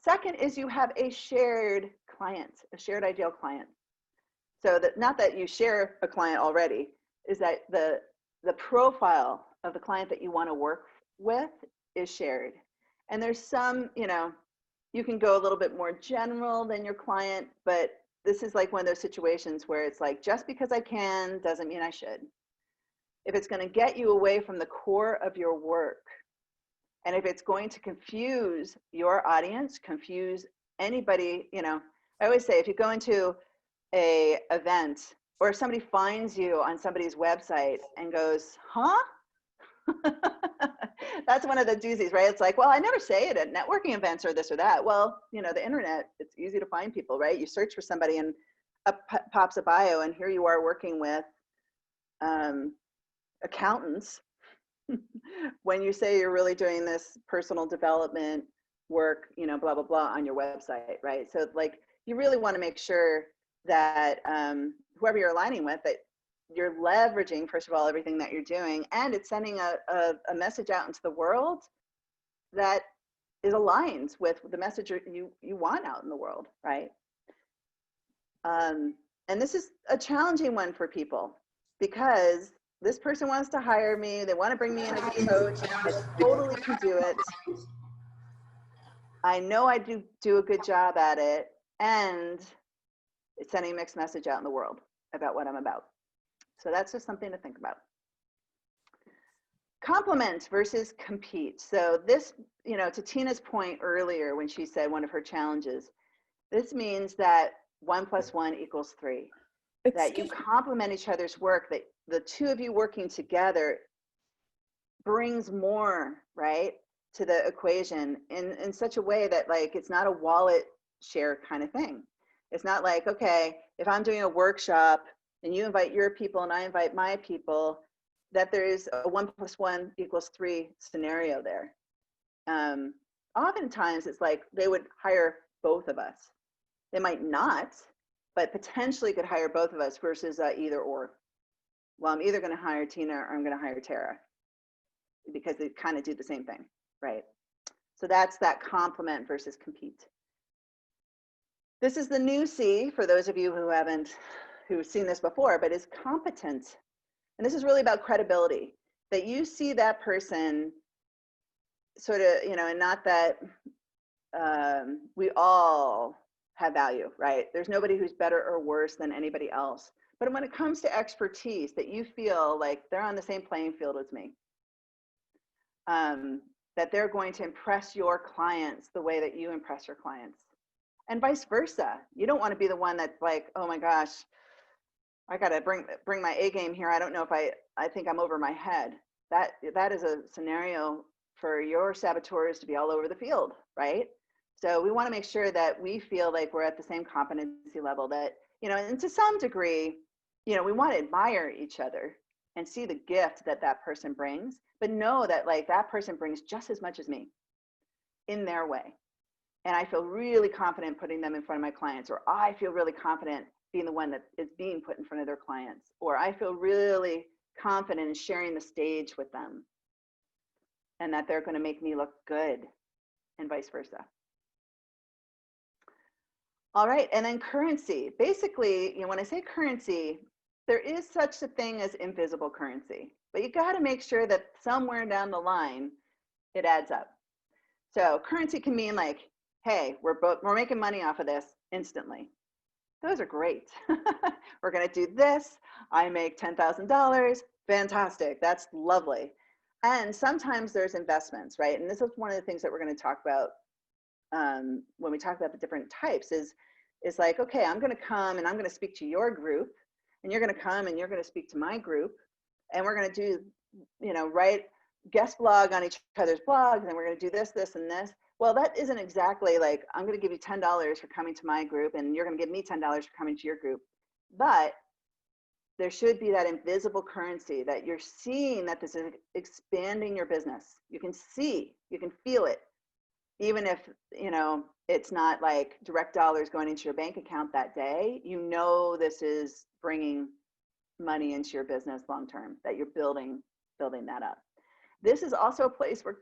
Second is you have a shared client, a shared ideal client. So that, not that you share a client already, is that the profile of the client that you want to work with is shared. And there's some, you know, you can go a little bit more general than your client, but this is like one of those situations where it's like, just because I can doesn't mean I should. If it's going to get you away from the core of your work, and if it's going to confuse your audience, confuse anybody, you know, I always say if you go into a event or if somebody finds you on somebody's website and goes, huh? That's one of the doozies, right? It's like, well, I never say it at networking events or this or that. Well, you know, the internet, it's easy to find people, right? You search for somebody and up pops a bio, and here you are working with accountants. When you say you're really doing this personal development work, you know, blah, blah, blah on your website, right? So like, you really want to make sure that whoever you're aligning with, that you're leveraging, first of all, everything that you're doing, and it's sending a message out into the world that is aligned with the message you want out in the world, right? And this is a challenging one for people because this person wants to hire me. They want to bring me in as a coach. I totally can do it. I know I do a good job at it. And it's sending a mixed message out in the world about what I'm about. So that's just something to think about. Complement versus compete. So this, you know, to Tina's point earlier when she said one of her challenges, this means that 1 + 1 = 3. That you complement each other's work, that the two of you working together brings more, right, to the equation in such a way that like it's not a wallet share kind of thing. It's not like, okay, if I'm doing a workshop and you invite your people and I invite my people, that there's a 1 + 1 = 3 scenario there. Oftentimes it's like they would hire both of us. They might not, but potentially could hire both of us versus either or. Well, I'm either going to hire Tina or I'm going to hire Tara because they kind of do the same thing, right? So that's that complement versus compete. This is the new C for those of you who've seen this before, but is competent. And this is really about credibility, that you see that person sort of, you know, and not that we all have value, right? There's nobody who's better or worse than anybody else. But when it comes to expertise, that you feel like they're on the same playing field as me, that they're going to impress your clients the way that you impress your clients, and vice versa. You don't want to be the one that's like, oh my gosh, I got to bring my A game here. I don't know if I think I'm over my head. That is a scenario for your saboteurs to be all over the field, right? So we want to make sure that we feel like we're at the same competency level, that, you know, and to some degree, you know, we want to admire each other and see the gift that that person brings, but know that like that person brings just as much as me in their way. And I feel really confident putting them in front of my clients, or I feel really confident being the one that is being put in front of their clients, or I feel really confident in sharing the stage with them and that they're going to make me look good, and vice versa. All right, and then currency. Basically, when I say currency, there is such a thing as invisible currency, but you got to make sure that somewhere down the line it adds up. So currency can mean like, hey, we're making money off of this instantly. Those are great. We're going to do this. I make $10,000. Fantastic. That's lovely. And sometimes there's investments, right? And this is one of the things that we're going to talk about when we talk about the different types is like, okay, I'm going to come and I'm going to speak to your group, and you're going to come and you're going to speak to my group, and we're going to do, write guest blog on each other's blogs, and we're going to do this, this, and this. Well, that isn't exactly like, I'm going to give you $10 for coming to my group, and you're going to give me $10 for coming to your group. But there should be that invisible currency that you're seeing that this is expanding your business. You can see, you can feel it. Even if, it's not like direct dollars going into your bank account that day, this is bringing money into your business long-term, that you're building that up. This is also a place where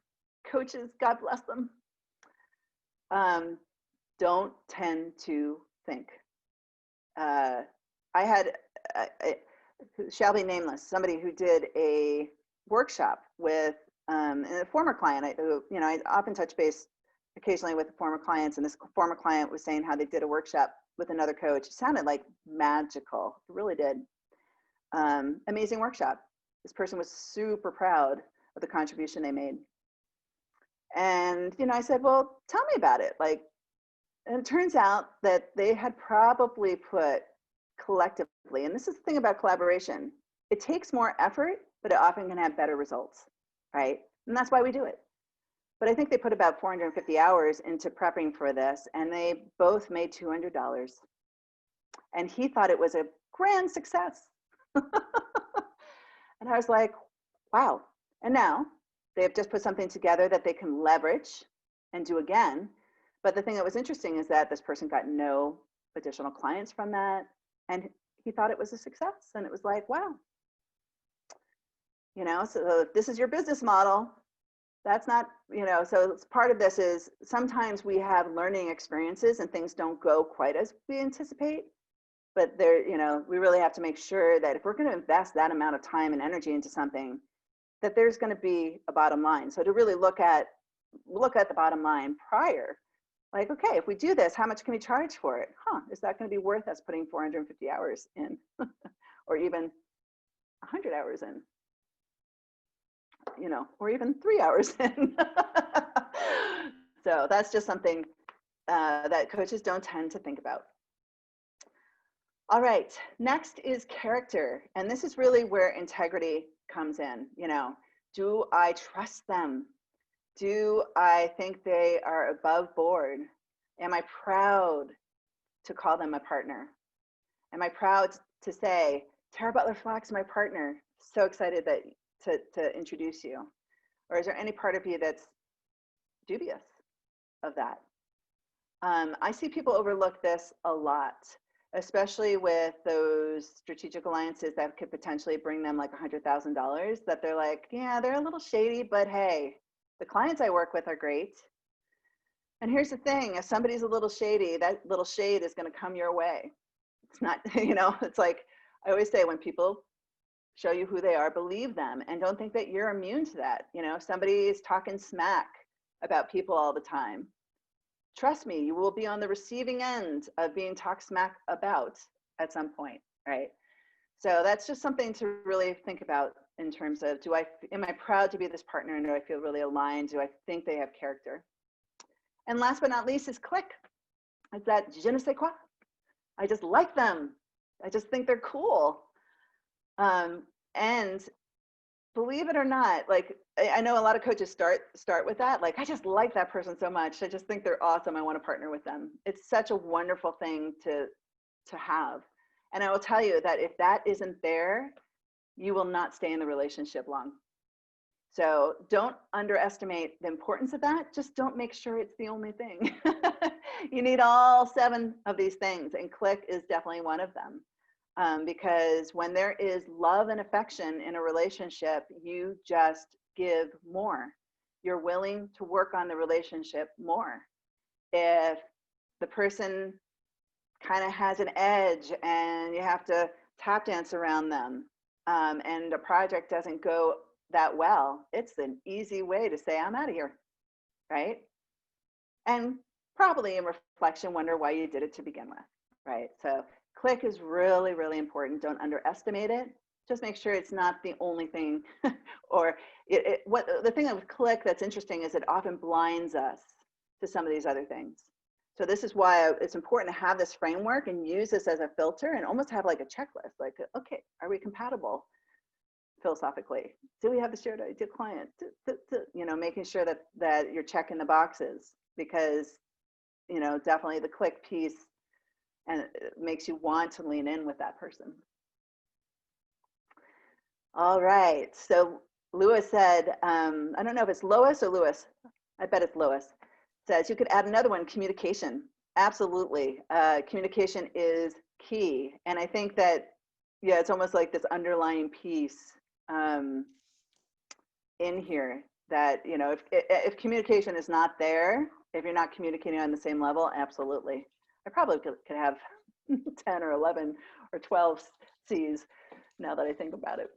coaches, God bless them, don't tend to think. I had, shall be nameless, somebody who did a workshop with a former client. I often touch base occasionally with former clients, and this former client was saying how they did a workshop with another coach. It sounded like magical. It really did. Amazing workshop. This person was super proud of the contribution they made. And, I said, well, tell me about it. And it turns out that they had probably put collectively, and this is the thing about collaboration, it takes more effort, but it often can have better results, right? And that's why we do it. But I think they put about 450 hours into prepping for this, and they both made $200. And he thought it was a grand success. And I was like, wow. And now they have just put something together that they can leverage and do again. But the thing that was interesting is that this person got no additional clients from that. And he thought it was a success. And it was like, wow. So this is your business model. That's not, so part of this is sometimes we have learning experiences and things don't go quite as we anticipate. But we really have to make sure that if we're going to invest that amount of time and energy into something, that there's going to be a bottom line. So to really look at the bottom line prior, like, okay, if we do this, how much can we charge for it? Is that going to be worth us putting 450 hours in or even 100 hours in, or even 3 hours in? So that's just something that coaches don't tend to think about. All right, next is character. And this is really where integrity comes in. Do I trust them? Do I think they are above board? Am I proud to call them a partner? Am I proud to say, Tara Butler Floch is my partner? So excited to introduce you. Or is there any part of you that's dubious of that? I see people overlook this a lot, especially with those strategic alliances that could potentially bring them like $100,000, that they're like, yeah, they're a little shady, but hey, the clients I work with are great. And here's the thing, if somebody's a little shady, that little shade is going to come your way. It's not, it's like, I always say, when people show you who they are, believe them, and don't think that you're immune to that. If somebody is talking smack about people all the time, trust me, you will be on the receiving end of being talked smack about at some point, right? So that's just something to really think about in terms of, am I proud to be this partner, and do I feel really aligned? Do I think they have character? And last but not least is click. It's that je ne sais quoi. I just like them. I just think they're cool. And believe it or not, like, I know a lot of coaches start with that. Like, I just like that person so much. I just think they're awesome. I want to partner with them. It's such a wonderful thing to have. And I will tell you that if that isn't there, you will not stay in the relationship long. So don't underestimate the importance of that. Just don't make sure it's the only thing. You need all 7 of these things, and click is definitely one of them. Because when there is love and affection in a relationship, you just give more. You're willing to work on the relationship more. If the person kind of has an edge and you have to tap dance around them, and a project doesn't go that well, it's an easy way to say, I'm out of here, right? And probably in reflection, wonder why you did it to begin with, right? So click is really, really important. Don't underestimate it. Just make sure it's not the only thing, or what the thing with click that's interesting is it often blinds us to some of these other things. So this is why it's important to have this framework and use this as a filter and almost have like a checklist, like, okay, are we compatible philosophically? Do we have the shared idea client? You know, making sure that you're checking the boxes, because, you know, definitely the click piece and it makes you want to lean in with that person. All right, so Lewis said, I don't know if it's Lois or Lewis, I bet it's Lois, says you could add another one, communication. Absolutely, communication is key. And I think that, yeah, it's almost like this underlying piece in here that, you know, if communication is not there, if you're not communicating on the same level, absolutely. I probably could have 10 or 11 or 12 C's now that I think about it.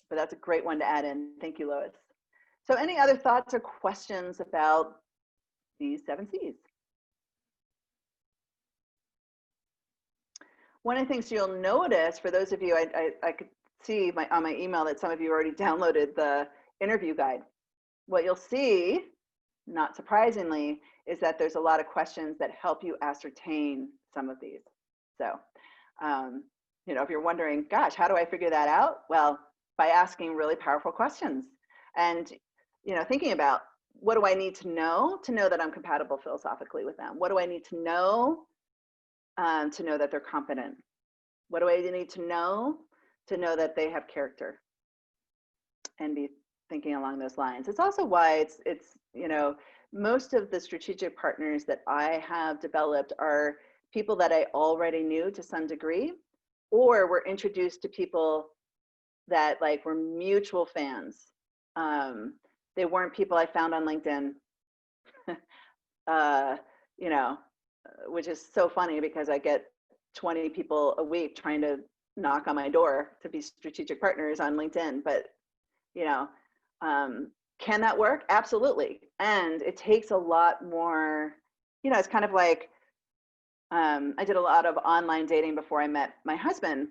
But that's a great one to add in. Thank you, Lois. So any other thoughts or questions about these 7 C's? One of the things you'll notice, for those of you, I could see on my email that some of you already downloaded the interview guide. What you'll see, not surprisingly, is that there's a lot of questions that help you ascertain some of these. So, you know, if you're wondering, gosh, how do I figure that out? Well, by asking really powerful questions and, you know, thinking about, what do I need to know that I'm compatible philosophically with them? What do I need to know that they're competent? What do I need to know that they have character? And be thinking along those lines. It's also why it's you know, most of the strategic partners that I have developed are people that I already knew to some degree, or were introduced to people that like were mutual fans. They weren't people I found on LinkedIn, you know, which is so funny because I get 20 people a week trying to knock on my door to be strategic partners on LinkedIn. But, you know, can that work? Absolutely. And it takes a lot more, you know, it's kind of like, I did a lot of online dating before I met my husband.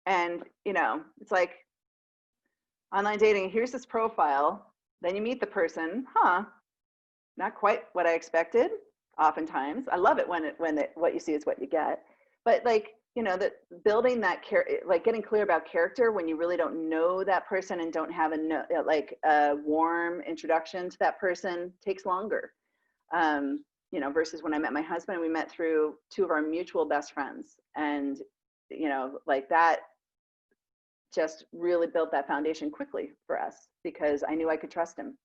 And, you know, it's like online dating, here's this profile, then you meet the person, not quite what I expected. Oftentimes, I love it when what you see is what you get. But like, you know, that building that like getting clear about character when you really don't know that person and don't have a warm introduction to that person takes longer. You know, versus when I met my husband, we met through 2 of our mutual best friends, and you know, like that just really built that foundation quickly for us because I knew I could trust him,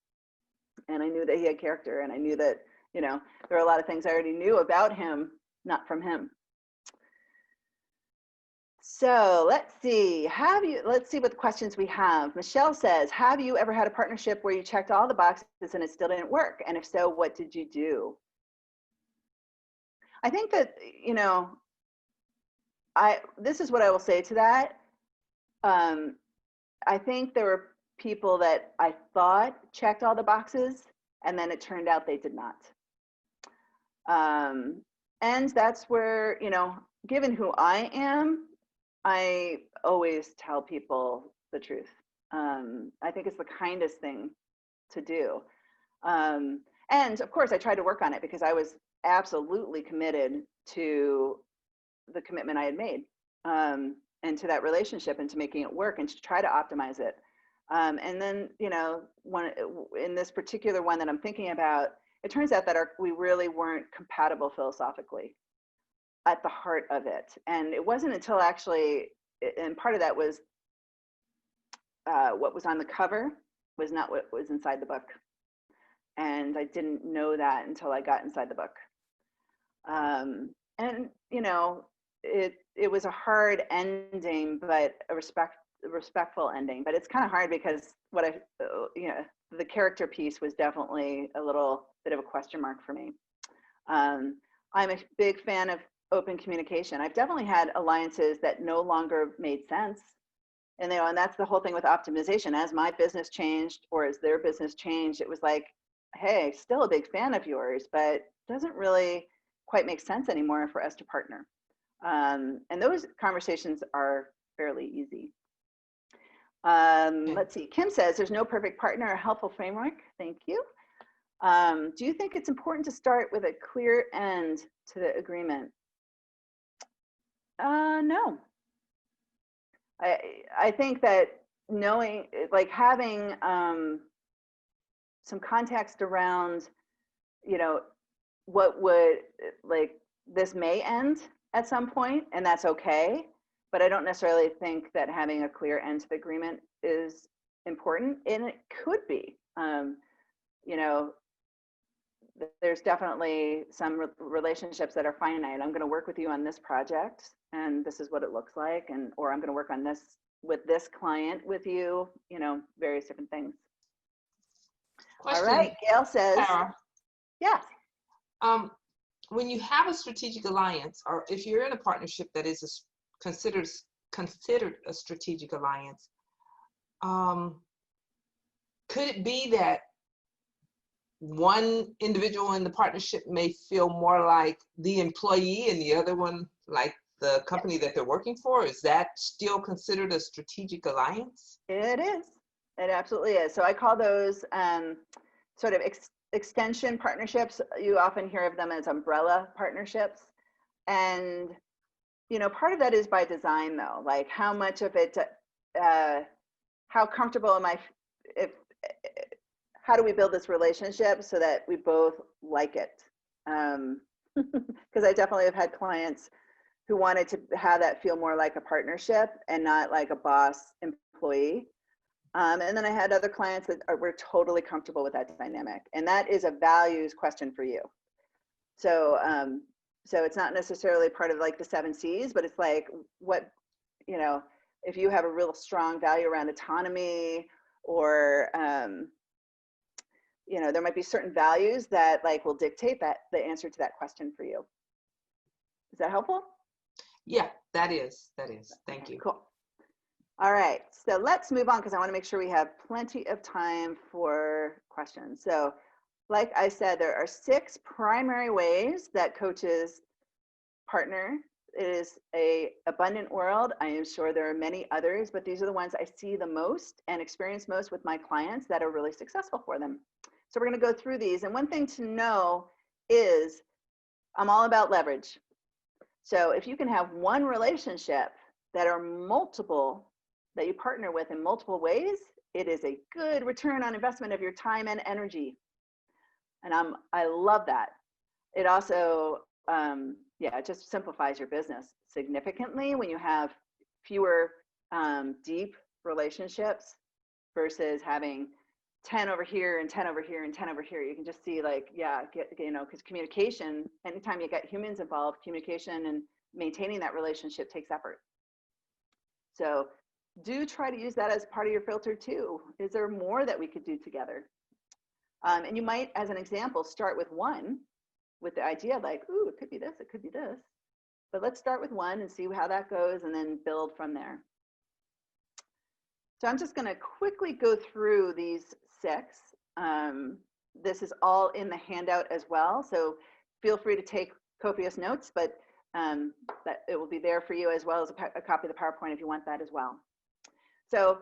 and I knew that he had character, and I knew that, you know, there are a lot of things I already knew about him, not from him. So let's see what questions we have. Michelle says, have you ever had a partnership where you checked all the boxes and it still didn't work? And if so, what did you do? I think that, you know, this is what I will say to that. I think there were people that I thought checked all the boxes, and then it turned out they did not. And that's where, you know, given who I am, I always tell people the truth. I think it's the kindest thing to do. And of course, I tried to work on it because I was absolutely committed to the commitment I had made, and to that relationship and to making it work and to try to optimize it. And then, you know, in this particular one that I'm thinking about, it turns out that we really weren't compatible philosophically at the heart of it. And it wasn't until actually, and part of that was what was on the cover was not what was inside the book. And I didn't know that until I got inside the book. And, you know, it was a hard ending, but a respectful ending. But it's kind of hard because you know, the character piece was definitely a little bit of a question mark for me. I'm a big fan of open communication. I've definitely had alliances that no longer made sense. And and that's the whole thing with optimization. As my business changed or as their business changed, it was like, hey, still a big fan of yours, but doesn't really quite make sense anymore for us to partner. And those conversations are fairly easy. Let's see. Kim says there's no perfect partner or helpful framework. Thank you. Do you think it's important to start with a clear end to the agreement? No. I think that knowing, like having some context around, what would, like, this may end at some point, and that's okay. But I don't necessarily think that having a clear end to the agreement is important, and it could be. There's definitely some relationships that are finite. I'm going to work with you on this project, and this is what it looks like, or I'm going to work on this with this client with you. Various different things. Question, all right, Gail says, Tara, yes. When you have a strategic alliance, or if you're in a partnership that is considered a strategic alliance, could it be that one individual in the partnership may feel more like the employee and the other one like the company that they're working for? Is that still considered a strategic alliance? It is. It absolutely is. So I call those sort of extension partnerships. You often hear of them as umbrella partnerships. And, part of that is by design, though. Like, how much of it, how comfortable am I, how do we build this relationship so that we both like it? Because I definitely have had clients who wanted to have that feel more like a partnership and not like a boss employee. And then I had other clients that were totally comfortable with that dynamic. And that is a values question for you. So, so it's not necessarily part of like the 7 C's, but it's like what, if you have a real strong value around autonomy, or, there might be certain values that like will dictate that the answer to that question for you. Is that helpful? Yeah, that is. Thank you. Cool. All right, so let's move on because I want to make sure we have plenty of time for questions. So like I said, there are 6 primary ways that coaches partner. It is an abundant world. I am sure there are many others, but these are the ones I see the most and experience most with my clients that are really successful for them. So we're going to go through these. And one thing to know is I'm all about leverage. So if you can have one relationship that are multiple, that you partner with in multiple ways, it is a good return on investment of your time and energy. And I love that. It also, it just simplifies your business significantly when you have fewer deep relationships versus having 10 over here and 10 over here and 10 over here. You can just see like, because communication, anytime you get humans involved, communication and maintaining that relationship takes effort. So do try to use that as part of your filter too. Is there more that we could do together? And you might, as an example, start with one with the idea like, ooh, it could be this, it could be this. But let's start with one and see how that goes and then build from there. So I'm just going to quickly go through these 6. This is all in the handout as well. So feel free to take copious notes, but that it will be there for you as well as a copy of the PowerPoint if you want that as well. So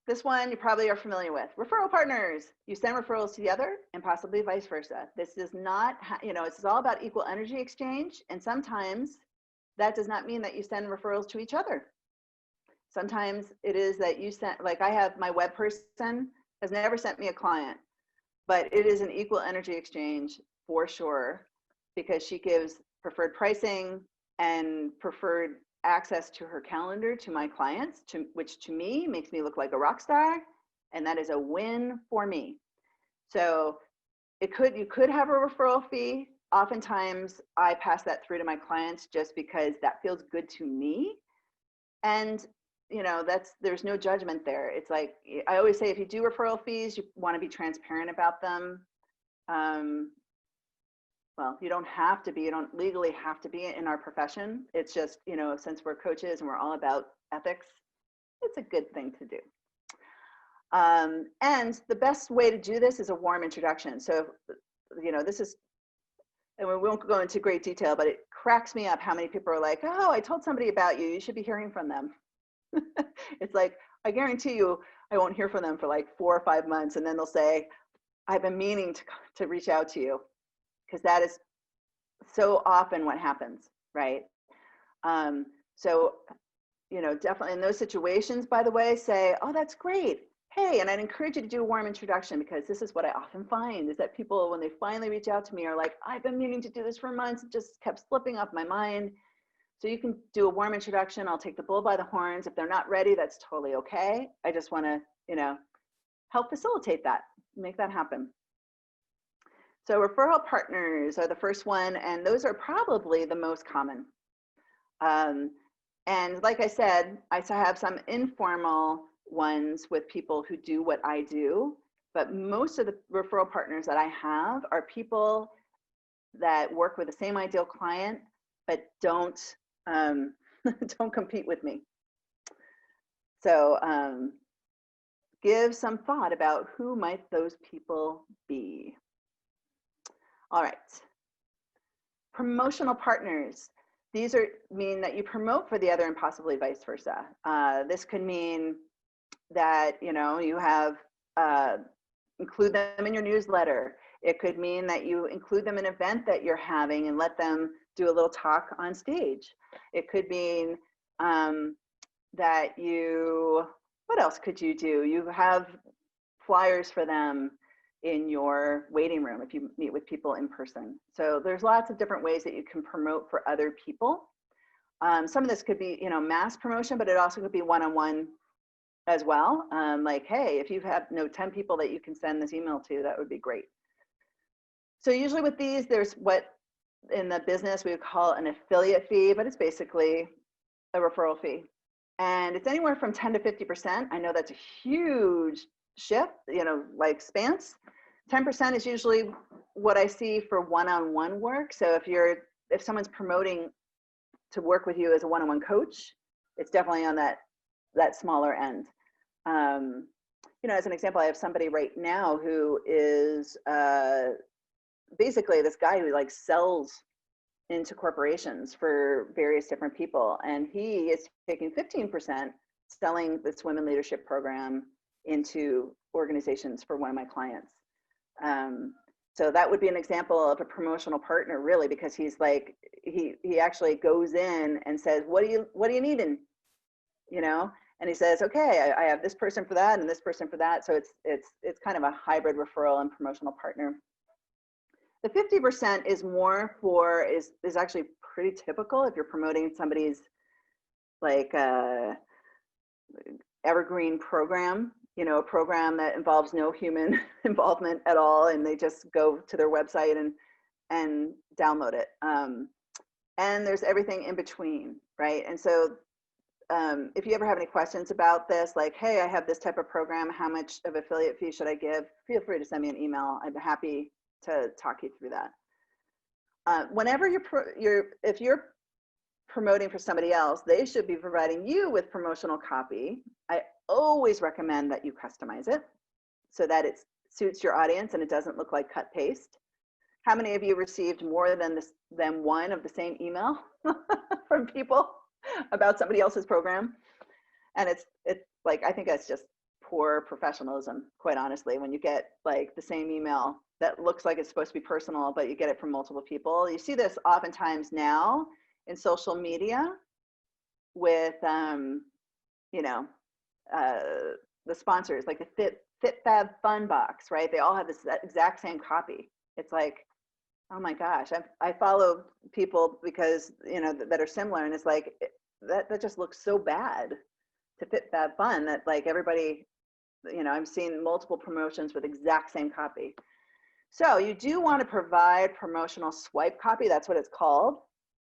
this one you probably are familiar with. Referral partners. You send referrals to the other and possibly vice versa. This is not, it's all about equal energy exchange. And sometimes that does not mean that you send referrals to each other. Sometimes it is that you send, like I have my web person has never sent me a client, but it is an equal energy exchange for sure, because she gives preferred pricing and preferred access to her calendar to my clients, which to me makes me look like a rock star, and that is a win for me. So you could have a referral fee. Oftentimes I pass that through to my clients just because that feels good to me. And there's no judgment there. It's like, I always say, if you do referral fees, you want to be transparent about them. well, you don't have to be, you don't legally have to be in our profession. It's just, you know, since we're coaches and we're all about ethics, it's a good thing to do. And the best way to do this is a warm introduction. So, you know, this is, and we won't go into great detail, but it cracks me up how many people are like, oh, I told somebody about you. You should be hearing from them. It's like, I guarantee you, I won't hear from them for like 4 or 5 months. And then they'll say, I've been meaning to reach out to you. Because that is so often what happens, right? So, you know, definitely in those situations, by the way, say, oh, that's great. Hey, and I'd encourage you to do a warm introduction, because this is what I often find is that people, when they finally reach out to me, are like, I've been meaning to do this for months. It just kept slipping off my mind. So you can do a warm introduction. I'll take the bull by the horns. If they're not ready, that's totally okay. I just want to, you know, help facilitate that, make that happen. So referral partners are the first one, and those are probably the most common. And like I said, I have some informal ones with people who do what I do, but most of the referral partners that I have are people that work with the same ideal client, but don't don't compete with me. So give some thought about who might those people be. All right. Promotional partners. These mean that you promote for the other and possibly vice versa. This could mean that, you know, you have include them in your newsletter. It could mean that you include them in an event that you're having and let them do a little talk on stage. It could mean that you, what else could you do? You have flyers for them in your waiting room if you meet with people in person. So there's lots of different ways that you can promote for other people. Some of this could be, you know, mass promotion, but it also could be one-on-one as well. Like, hey, if you have 10 people that you can send this email to, that would be great. So usually with these, there's what in the business we would call an affiliate fee, but it's basically a referral fee. And it's anywhere from 10 to 50%. I know that's a huge shift, you know, like spans. 10% is usually what I see for one-on-one work. So if someone's promoting to work with you as a one-on-one coach, it's definitely on that smaller end. You know, as an example, I have somebody right now who is basically this guy who like sells into corporations for various different people. And he is taking 15% selling this women leadership program into organizations for one of my clients. So that would be an example of a promotional partner, really, because he's like, he actually goes in and says, what do you need in, you know? And he says, okay, I have this person for that and this person for that. So it's kind of a hybrid referral and promotional partner. The 50% is more for, is actually pretty typical if you're promoting somebody's like evergreen program, you know, a program that involves no human involvement at all, and they just go to their website and download it. And there's everything in between, right? And so if you ever have any questions about this, like, hey, I have this type of program, how much of affiliate fee should I give? Feel free to send me an email. I'd be happy to talk you through that. Whenever if you're promoting for somebody else, they should be providing you with promotional copy. I always recommend that you customize it so that it suits your audience and it doesn't look like cut paste. How many of you received more than one of the same email from people about somebody else's program? And it's like, I think that's just poor professionalism, quite honestly, when you get like the same email that looks like it's supposed to be personal, but you get it from multiple people. You see this oftentimes now in social media with, you know, the sponsors, like the FitFab Fun Box, right? They all have this exact same copy. It's like, oh my gosh, I follow people because, you know, that are similar, and it's like, that just looks so bad to FitFab Fun that like everybody, you know, I'm seeing multiple promotions with exact same copy. So you do want to provide promotional swipe copy, that's what it's called,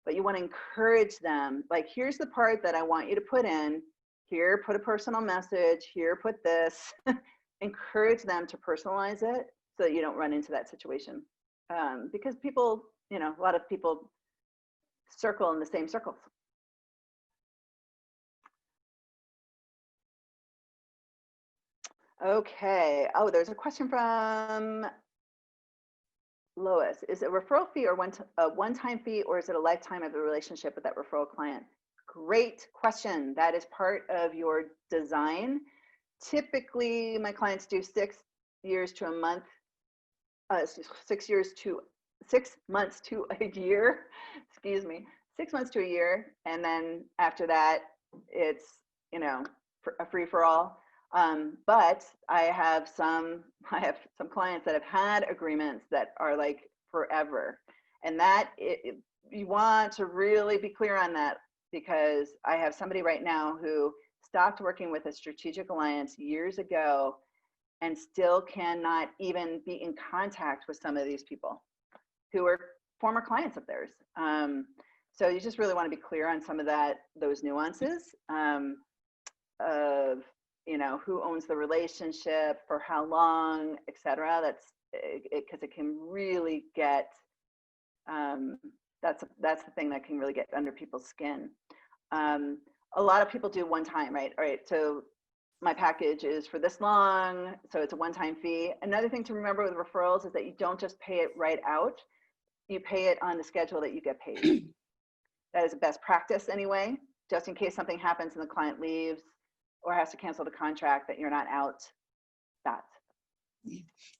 but you want to encourage them. Like, here's the part that I want you to put in, here, put a personal message, here, put this. Encourage them to personalize it so that you don't run into that situation. Because people, you know, a lot of people circle in the same circles. Okay. Oh, there's a question from Lois. Is it a referral fee or a one-time fee, or is it a lifetime of the relationship with that referral client? Great question. That is part of your design. Typically, my clients do 6 years to a month, 6 months to a year, excuse me, 6 months to a year. And then after that, it's, you know, a free for all. But I have some clients that have had agreements that are like forever. And that you want to really be clear on that, because I have somebody right now who stopped working with a strategic alliance years ago and still cannot even be in contact with some of these people who are former clients of theirs. So you just really want to be clear on some of those nuances of, you know, who owns the relationship, for how long, et cetera. That's because it can really get, that's the thing that can really get under people's skin. A lot of people do one time, right? All right, so my package is for this long, so it's a one-time fee. Another thing to remember with referrals is that you don't just pay it right out. You pay it on the schedule that you get paid. That is a best practice anyway, just in case something happens and the client leaves or has to cancel the contract, that you're not out that.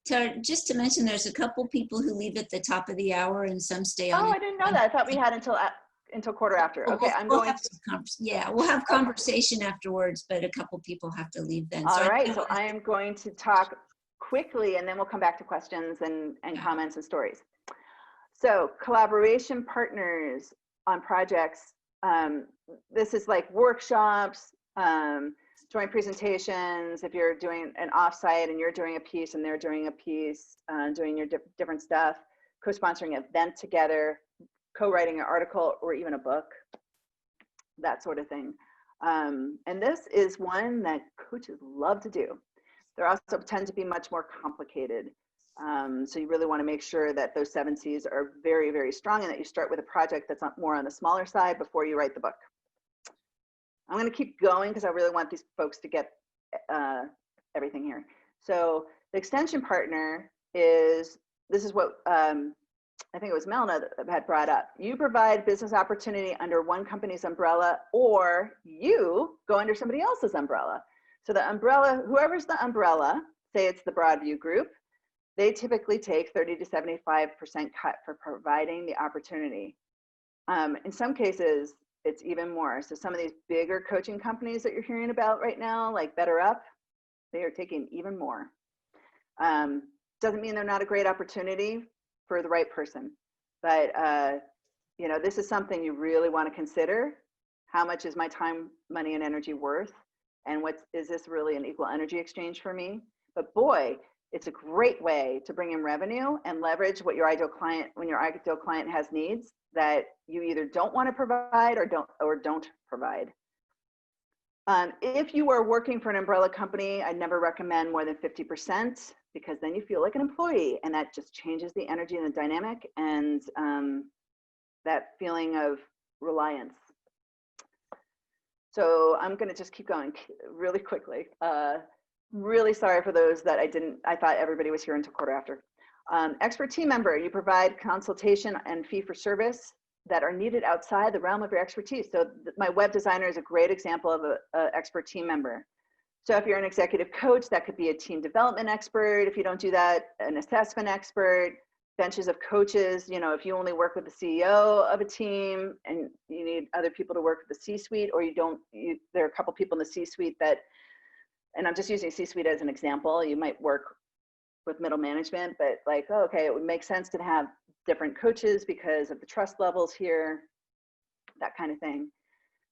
So just to mention, there's a couple people who leave at the top of the hour and some stay on. Oh, I didn't know that. I thought we had until quarter after. Okay, we'll have conversation afterwards, but a couple people have to leave then. All right, so I am going to talk quickly and then we'll come back to questions and comments and stories. So collaboration partners on projects. This is like workshops, joint presentations. If you're doing an offsite and you're doing a piece and they're doing a piece, doing your different stuff, co-sponsoring an event together, co-writing an article or even a book, that sort of thing. And this is one that coaches love to do. They also tend to be much more complicated. So you really want to make sure that those 7 C's are very, very strong and that you start with a project that's more on the smaller side before you write the book. I'm going to keep going because I really want these folks to get everything here. So the extension partner this is what I think it was Melna that had brought up. You provide business opportunity under one company's umbrella, or you go under somebody else's umbrella. So the umbrella, whoever's the umbrella, say it's the Broadview Group, they typically take 30 to 75% cut for providing the opportunity. In some cases, it's even more. So some of these bigger coaching companies that you're hearing about right now, like Better Up, they are taking even more. Doesn't mean they're not a great opportunity for the right person, but you know, this is something you really want to consider. How much is my time, money, and energy worth? And is this really an equal energy exchange for me? But boy, it's a great way to bring in revenue and leverage what your ideal client, when your ideal client has needs that you either don't want to provide or don't provide. If you are working for an umbrella company, I'd never recommend more than 50%, because then you feel like an employee and that just changes the energy and the dynamic and that feeling of reliance. So I'm going to just keep going really quickly. Really sorry for those that I thought everybody was here until quarter after. Expert team member, you provide consultation and fee for service that are needed outside the realm of your expertise. So my web designer is a great example of an expert team member. So if you're an executive coach, that could be a team development expert. If you don't do that, an assessment expert, benches of coaches. You know, if you only work with the CEO of a team and you need other people to work with the C-suite, or there are a couple people in the C-suite that, and I'm just using C-suite as an example, you might work with middle management, but like, oh, okay, it would make sense to have different coaches because of the trust levels here, that kind of thing.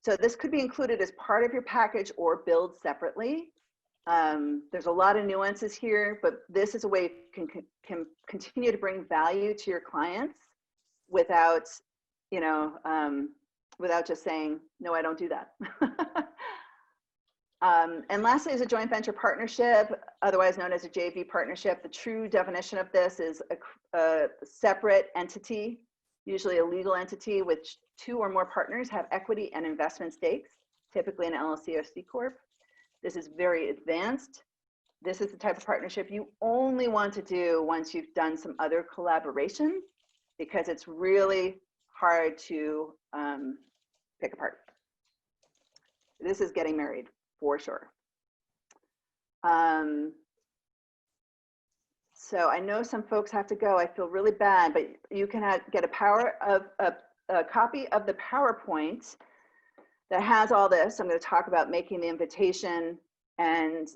So this could be included as part of your package or billed separately. There's a lot of nuances here, but this is a way you can continue to bring value to your clients without, you know, without just saying, no, I don't do that. And lastly is a joint venture partnership, otherwise known as a JV partnership. The true definition of this is a separate entity Usually a legal entity with 2 or more partners have equity and investment stakes, typically an LLC or C Corp. This is very advanced. This is the type of partnership you only want to do once you've done some other collaboration, because it's really hard to pick apart. This is getting married for sure. So I know some folks have to go. I feel really bad, but you can get a copy of the PowerPoint that has all this. I'm going to talk about making the invitation and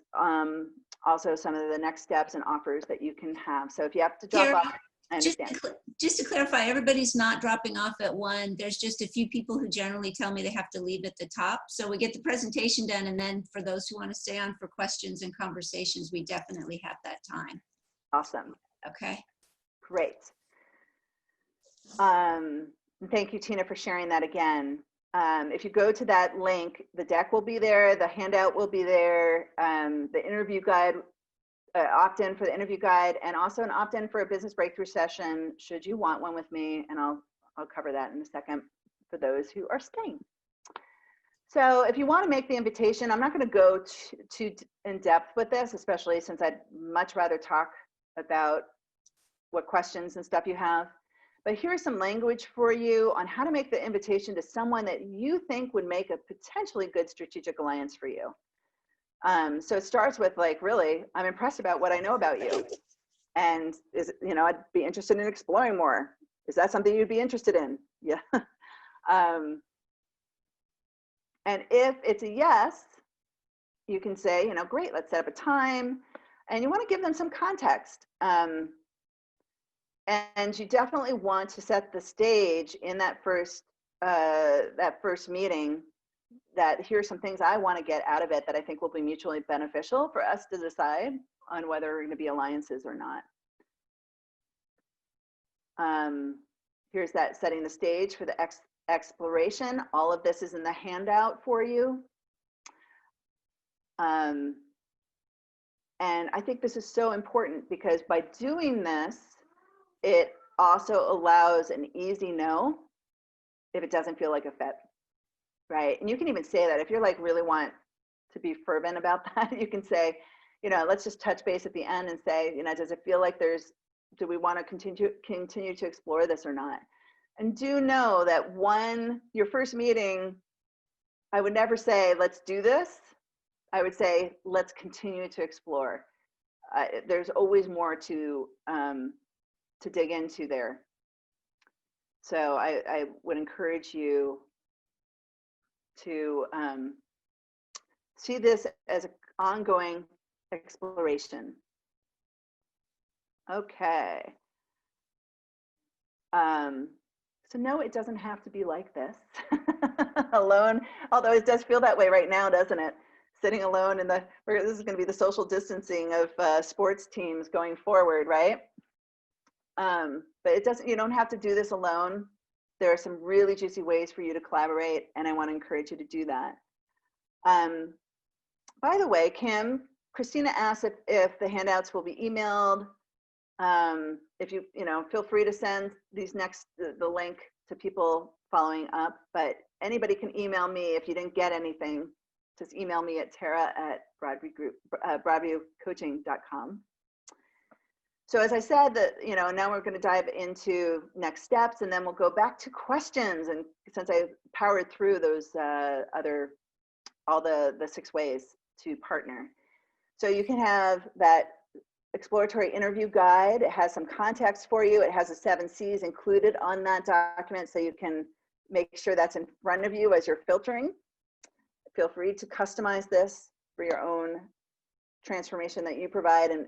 also some of the next steps and offers that you can have. So if you have to drop Kara, off, I understand. Just to clarify, everybody's not dropping off at 1. There's just a few people who generally tell me they have to leave at the top. So we get the presentation done, and then for those who want to stay on for questions and conversations, we definitely have that time. Awesome. Okay. Great. Thank you, Tina, for sharing that again. If you go to that link, the deck will be there, the handout will be there, the interview guide, opt-in for the interview guide, and also an opt-in for a business breakthrough session, should you want one with me, and I'll cover that in a second for those who are staying. So if you want to make the invitation, I'm not going to go too in depth with this, especially since I'd much rather talk about what questions and stuff you have. But here's some language for you on how to make the invitation to someone that you think would make a potentially good strategic alliance for you. So it starts with like, really, I'm impressed about what I know about you. And I'd be interested in exploring more. Is that something you'd be interested in? Yeah. And if it's a yes, you can say, great, let's set up a time. And you want to give them some context. And you definitely want to set the stage in that first meeting, that here's some things I want to get out of it that I think will be mutually beneficial for us to decide on whether we're going to be alliances or not. Here's that setting the stage for the exploration. All of this is in the handout for you. And I think this is so important because by doing this, it also allows an easy no if it doesn't feel like a fit, right? And you can even say that if you're like really want to be fervent about that, you can say, let's just touch base at the end and say, does it feel like do we want to continue to explore this or not? And do know that your first meeting, I would never say, let's do this. I would say, let's continue to explore. There's always more to dig into there. So I would encourage you to see this as an ongoing exploration. Okay. So no, it doesn't have to be like this. Alone, although it does feel that way right now, doesn't it? Sitting alone this is going to be the social distancing of sports teams going forward, right? But you don't have to do this alone. There are some really juicy ways for you to collaborate, and I want to encourage you to do that. By the way, Christina asked if the handouts will be emailed. If you feel free to send the link to people following up, but anybody can email me if you didn't get anything. Just email me at tara@broadviewcoaching.com. So as I said, now we're going to dive into next steps, and then we'll go back to questions. And since I powered through those all the 6 ways to partner, so you can have that exploratory interview guide. It has some context for you. It has the 7 C's included on that document, so you can make sure that's in front of you as you're filtering. Feel free to customize this for your own transformation that you provide and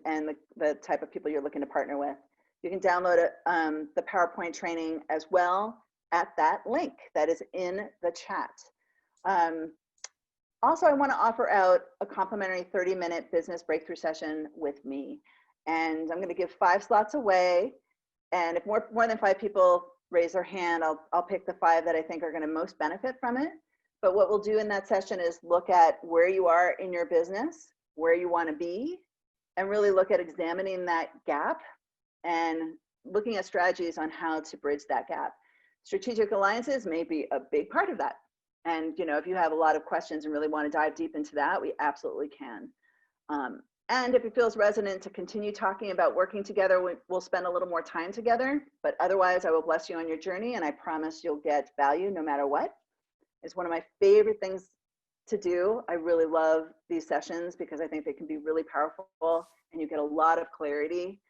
the type of people you're looking to partner with. You can download the PowerPoint training as well at that link that is in the chat. Also, I want to offer out a complimentary 30-minute business breakthrough session with me. And I'm going to give 5 slots away. And if more than 5 people raise their hand, I'll pick the 5 that I think are going to most benefit from it. But what we'll do in that session is look at where you are in your business, where you want to be, and really look at examining that gap and looking at strategies on how to bridge that gap. Strategic alliances may be a big part of that. And, you know, if you have a lot of questions and really want to dive deep into that, we absolutely can. And if it feels resonant to continue talking about working together, we'll spend a little more time together. But otherwise, I will bless you on your journey, and I promise you'll get value no matter what. It's one of my favorite things to do. I really love these sessions because I think they can be really powerful, and you get a lot of clarity.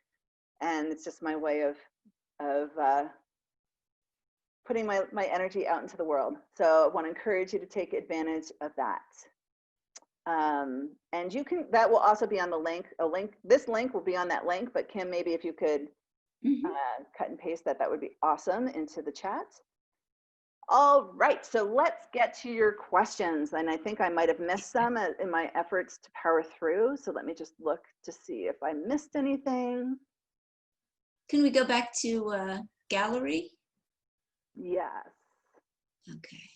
And it's just my way of putting my energy out into the world. So I want to encourage you to take advantage of that. And you can, that will also be on the link, this link will be on that link, but Kim, maybe if you could cut and paste that, that would be awesome into the chat. All right, so let's get to your questions. And I think I might have missed some in my efforts to power through. So let me just look to see if I missed anything. Can we go back to gallery? Yes. Okay.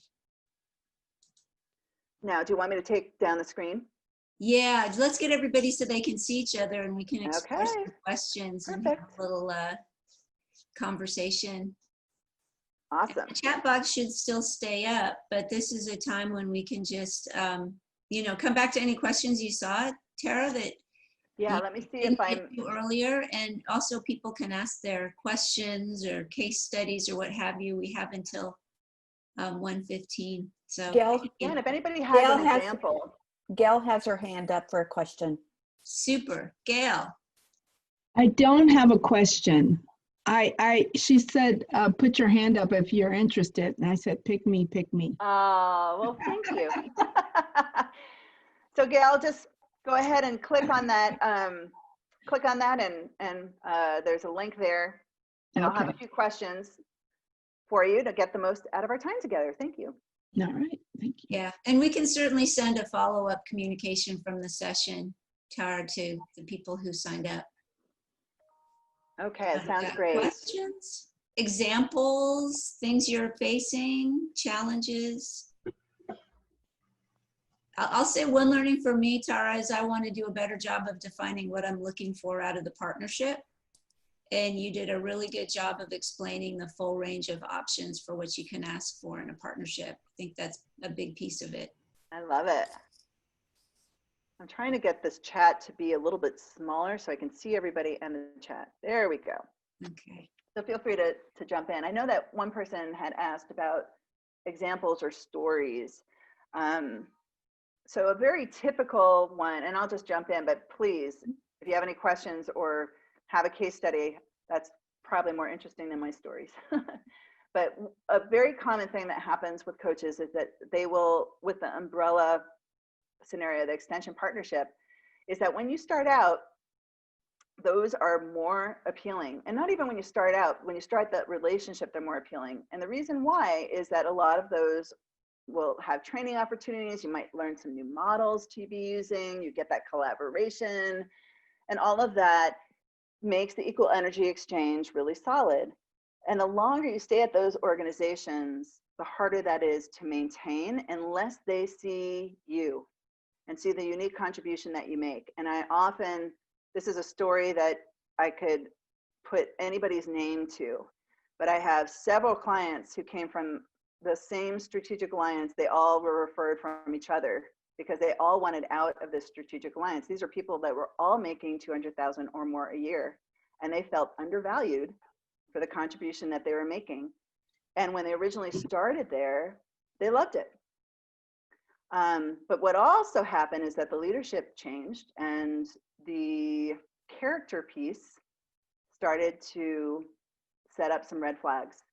Now, do you want me to take down the screen? Yeah, let's get everybody so they can see each other and we can express Okay. some questions and Perfect. have a little conversation. Awesome. The chat box should still stay up, but this is a time when we can just, you know, come back to any questions you saw, Tara, that Yeah, let me see if I'm earlier, and also people can ask their questions or case studies or what have you. We have until 1:15. So Gail, and if anybody has an example. Gail has her hand up for a question. Super. Gail. I don't have a question. She said, put your hand up if you're interested. And I said, pick me, pick me. Oh, well, thank you. So Gail, just go ahead and click on that. And there's a link there. And I'll have a few questions for you to get the most out of our time together. Thank you. All right, thank you. Yeah, and we can certainly send a follow-up communication from the session, Tara, to the people who signed up. Okay, sounds great. Questions, examples, things you're facing, challenges. I'll say one learning for me, Tara, is I want to do a better job of defining what I'm looking for out of the partnership. And you did a really good job of explaining the full range of options for what you can ask for in a partnership. I think that's a big piece of it. I love it. I'm trying to get this chat to be a little bit smaller so I can see everybody in the chat. There we go. Okay. So feel free to jump in. I know that one person had asked about examples or stories. So a very typical one, and I'll just jump in, but please, if you have any questions or have a case study, that's probably more interesting than my stories. But a very common thing that happens with coaches is that they will, with the umbrella scenario, the extension partnership, is that when you start out, those are more appealing. And not even when you start out, when you start that relationship, they're more appealing. And the reason why is that a lot of those will have training opportunities. You might learn some new models to be using, you get that collaboration, and all of that makes the equal energy exchange really solid. And the longer you stay at those organizations, the harder that is to maintain unless they see you and see the unique contribution that you make. And I often, this is a story that I could put anybody's name to, but I have several clients who came from the same strategic alliance. They all were referred from each other because they all wanted out of this strategic alliance. These are people that were all making 200,000 or more a year, and they felt undervalued for the contribution that they were making. And when they originally started there, they loved it. But what also happened is that the leadership changed and the character piece started to set up some red flags.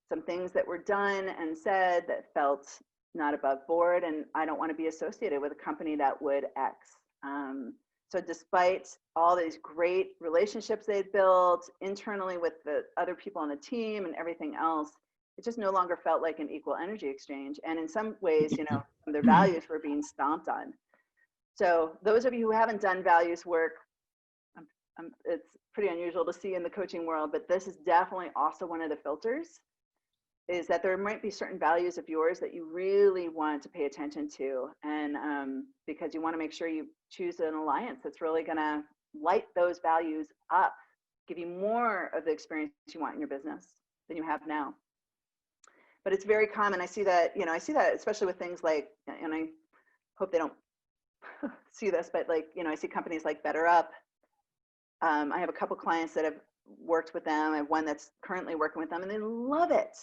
Some things that were done and said that felt not above board, and I don't want to be associated with a company that would X. So despite all these great relationships they'd built internally with the other people on the team and everything else, it just no longer felt like an equal energy exchange. And in some ways, you know, their values were being stomped on. So those of you who haven't done values work, it's pretty unusual to see in the coaching world, but this is definitely also one of the filters, is that there might be certain values of yours that you really want to pay attention to. And because you want to make sure you choose an alliance that's really going to light those values up, give you more of the experience you want in your business than you have now. But it's very common. I see that, I see that especially with things like, and I hope they don't see this, but like, I see companies like Better Up. I have a couple clients that have worked with them. I have one that's currently working with them and they love it.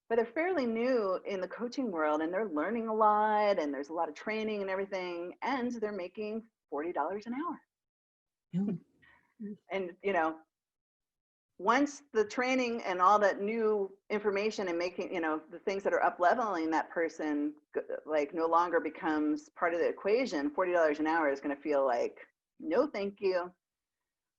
But they're fairly new in the coaching world and they're learning a lot and there's a lot of training and everything. And they're making $40 an hour. And, once the training and all that new information and making, the things that are up leveling that person, like no longer becomes part of the equation, $40 an hour is going to feel like, no, thank you.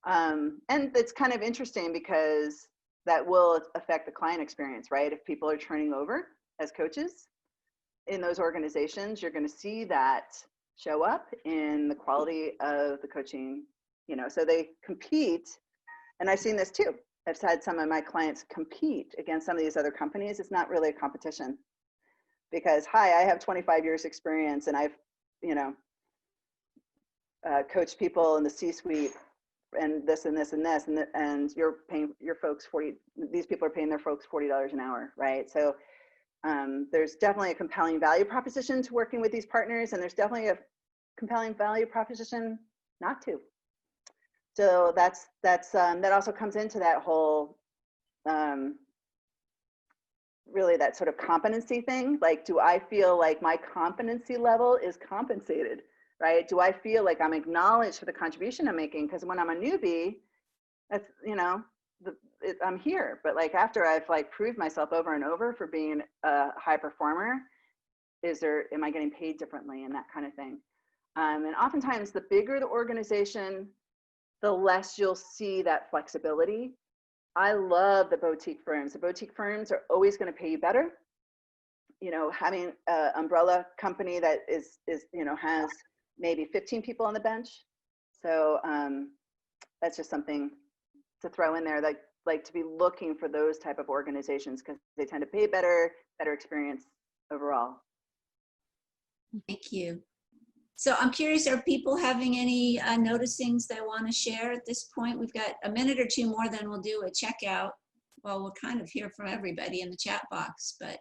And it's kind of interesting because that will affect the client experience, right? If people are turning over as coaches in those organizations, you're going to see that show up in the quality of the coaching, so they compete. And I've seen this too. I've had some of my clients compete against some of these other companies. It's not really a competition because, hi, I have 25 years experience and I've, coached people in the C-suite and this and this and this, and you're paying your folks these people are paying their folks $40 an hour, right? So there's definitely a compelling value proposition to working with these partners, and there's definitely a compelling value proposition not to. So that also comes into that whole, really that sort of competency thing. Like, do I feel like my competency level is compensated, right? Do I feel like I'm acknowledged for the contribution I'm making? Because when I'm a newbie, that's, I'm here. But like after I've like proved myself over and over for being a high performer, am I getting paid differently and that kind of thing? And oftentimes the bigger the organization, the less you'll see that flexibility. I love the boutique firms. The boutique firms are always going to pay you better. Having an umbrella company that is has maybe 15 people on the bench. So that's just something to throw in there, like to be looking for those type of organizations because they tend to pay better experience overall. Thank you. So I'm curious, are people having any noticings they want to share at this point? We've got a minute or two more, then we'll do a checkout. Well, we'll kind of hear from everybody in the chat box, but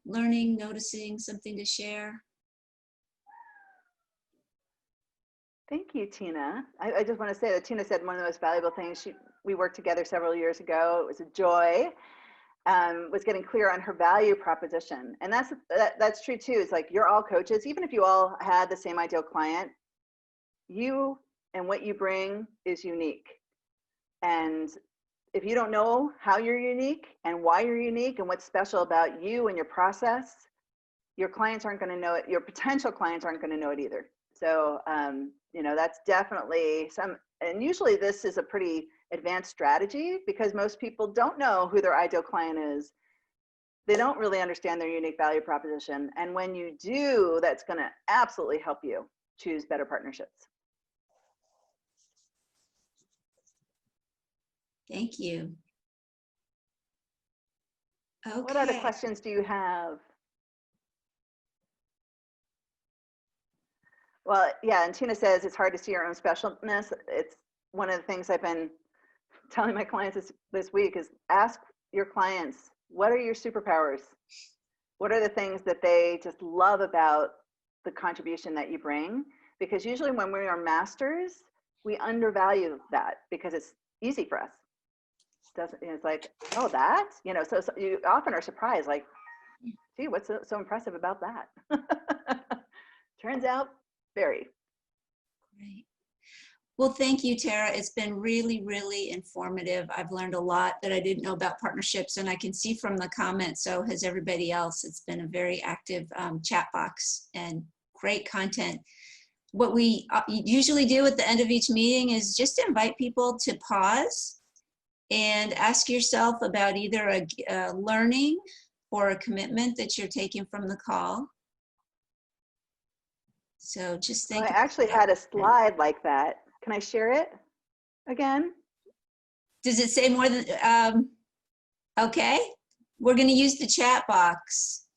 learning, noticing, something to share? Thank you, Tina. I just want to say that Tina said one of the most valuable things, we worked together several years ago. It was a joy. Was getting clear on her value proposition. And that's true too. It's like you're all coaches, even if you all had the same ideal client, you and what you bring is unique. And if you don't know how you're unique and why you're unique and what's special about you and your process, your clients aren't going to know it. Your potential clients aren't going to know it either. So, that's definitely and usually this is a pretty advanced strategy because most people don't know who their ideal client is. They don't really understand their unique value proposition. And when you do, that's going to absolutely help you choose better partnerships. Thank you. Okay. What other questions do you have? Well, yeah, and Tina says it's hard to see your own specialness. It's one of the things I've been telling my clients this week is ask your clients, what are your superpowers? What are the things that they just love about the contribution that you bring? Because usually when we are masters, we undervalue that because it's easy for us. It's like, oh, that? So you often are surprised, like, gee, what's so impressive about that? Turns out, very. Great. Well, thank you, Tara. It's been really, really informative. I've learned a lot that I didn't know about partnerships, and I can see from the comments, so has everybody else. It's been a very active chat box and great content. What we usually do at the end of each meeting is just invite people to pause and ask yourself about either a learning or a commitment that you're taking from the call. So just think. I actually had a slide like that. Can I share it again? Does it say more than, okay. We're going to use the chat box.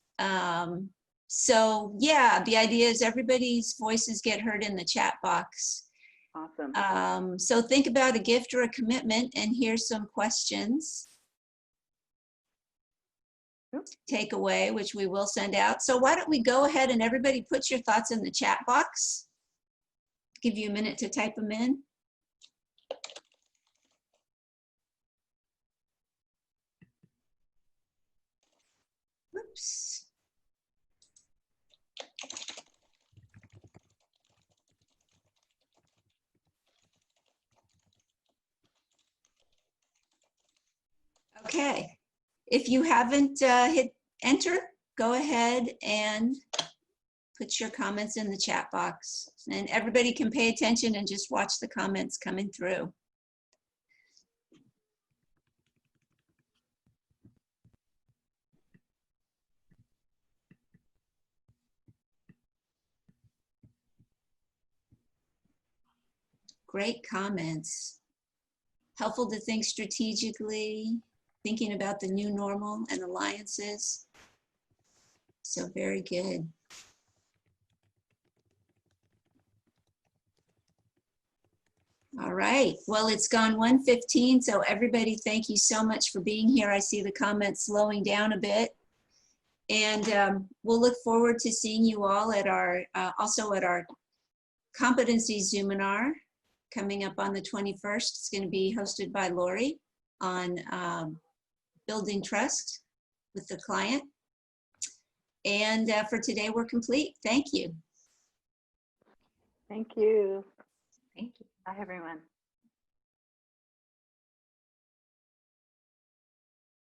So yeah, the idea is everybody's voices get heard in the chat box. Awesome. So think about a gift or a commitment, and here's some questions. takeaway, which we will send out. So why don't we go ahead and everybody put your thoughts in the chat box. Give you a minute to type them in. Oops. Okay, if you haven't hit enter, go ahead and put your comments in the chat box. And everybody can pay attention and just watch the comments coming through. Great comments. Helpful to think strategically, thinking about the new normal and alliances. So very good. All right, well, it's gone 1:15, so everybody, thank you so much for being here. I see the comments slowing down a bit. And we'll look forward to seeing you all at our, also at our competency Zoominar coming up on the 21st. It's going to be hosted by Lori on building trust with the client. And for today, we're complete. Thank you. Thank you. Thank you. Bye, everyone.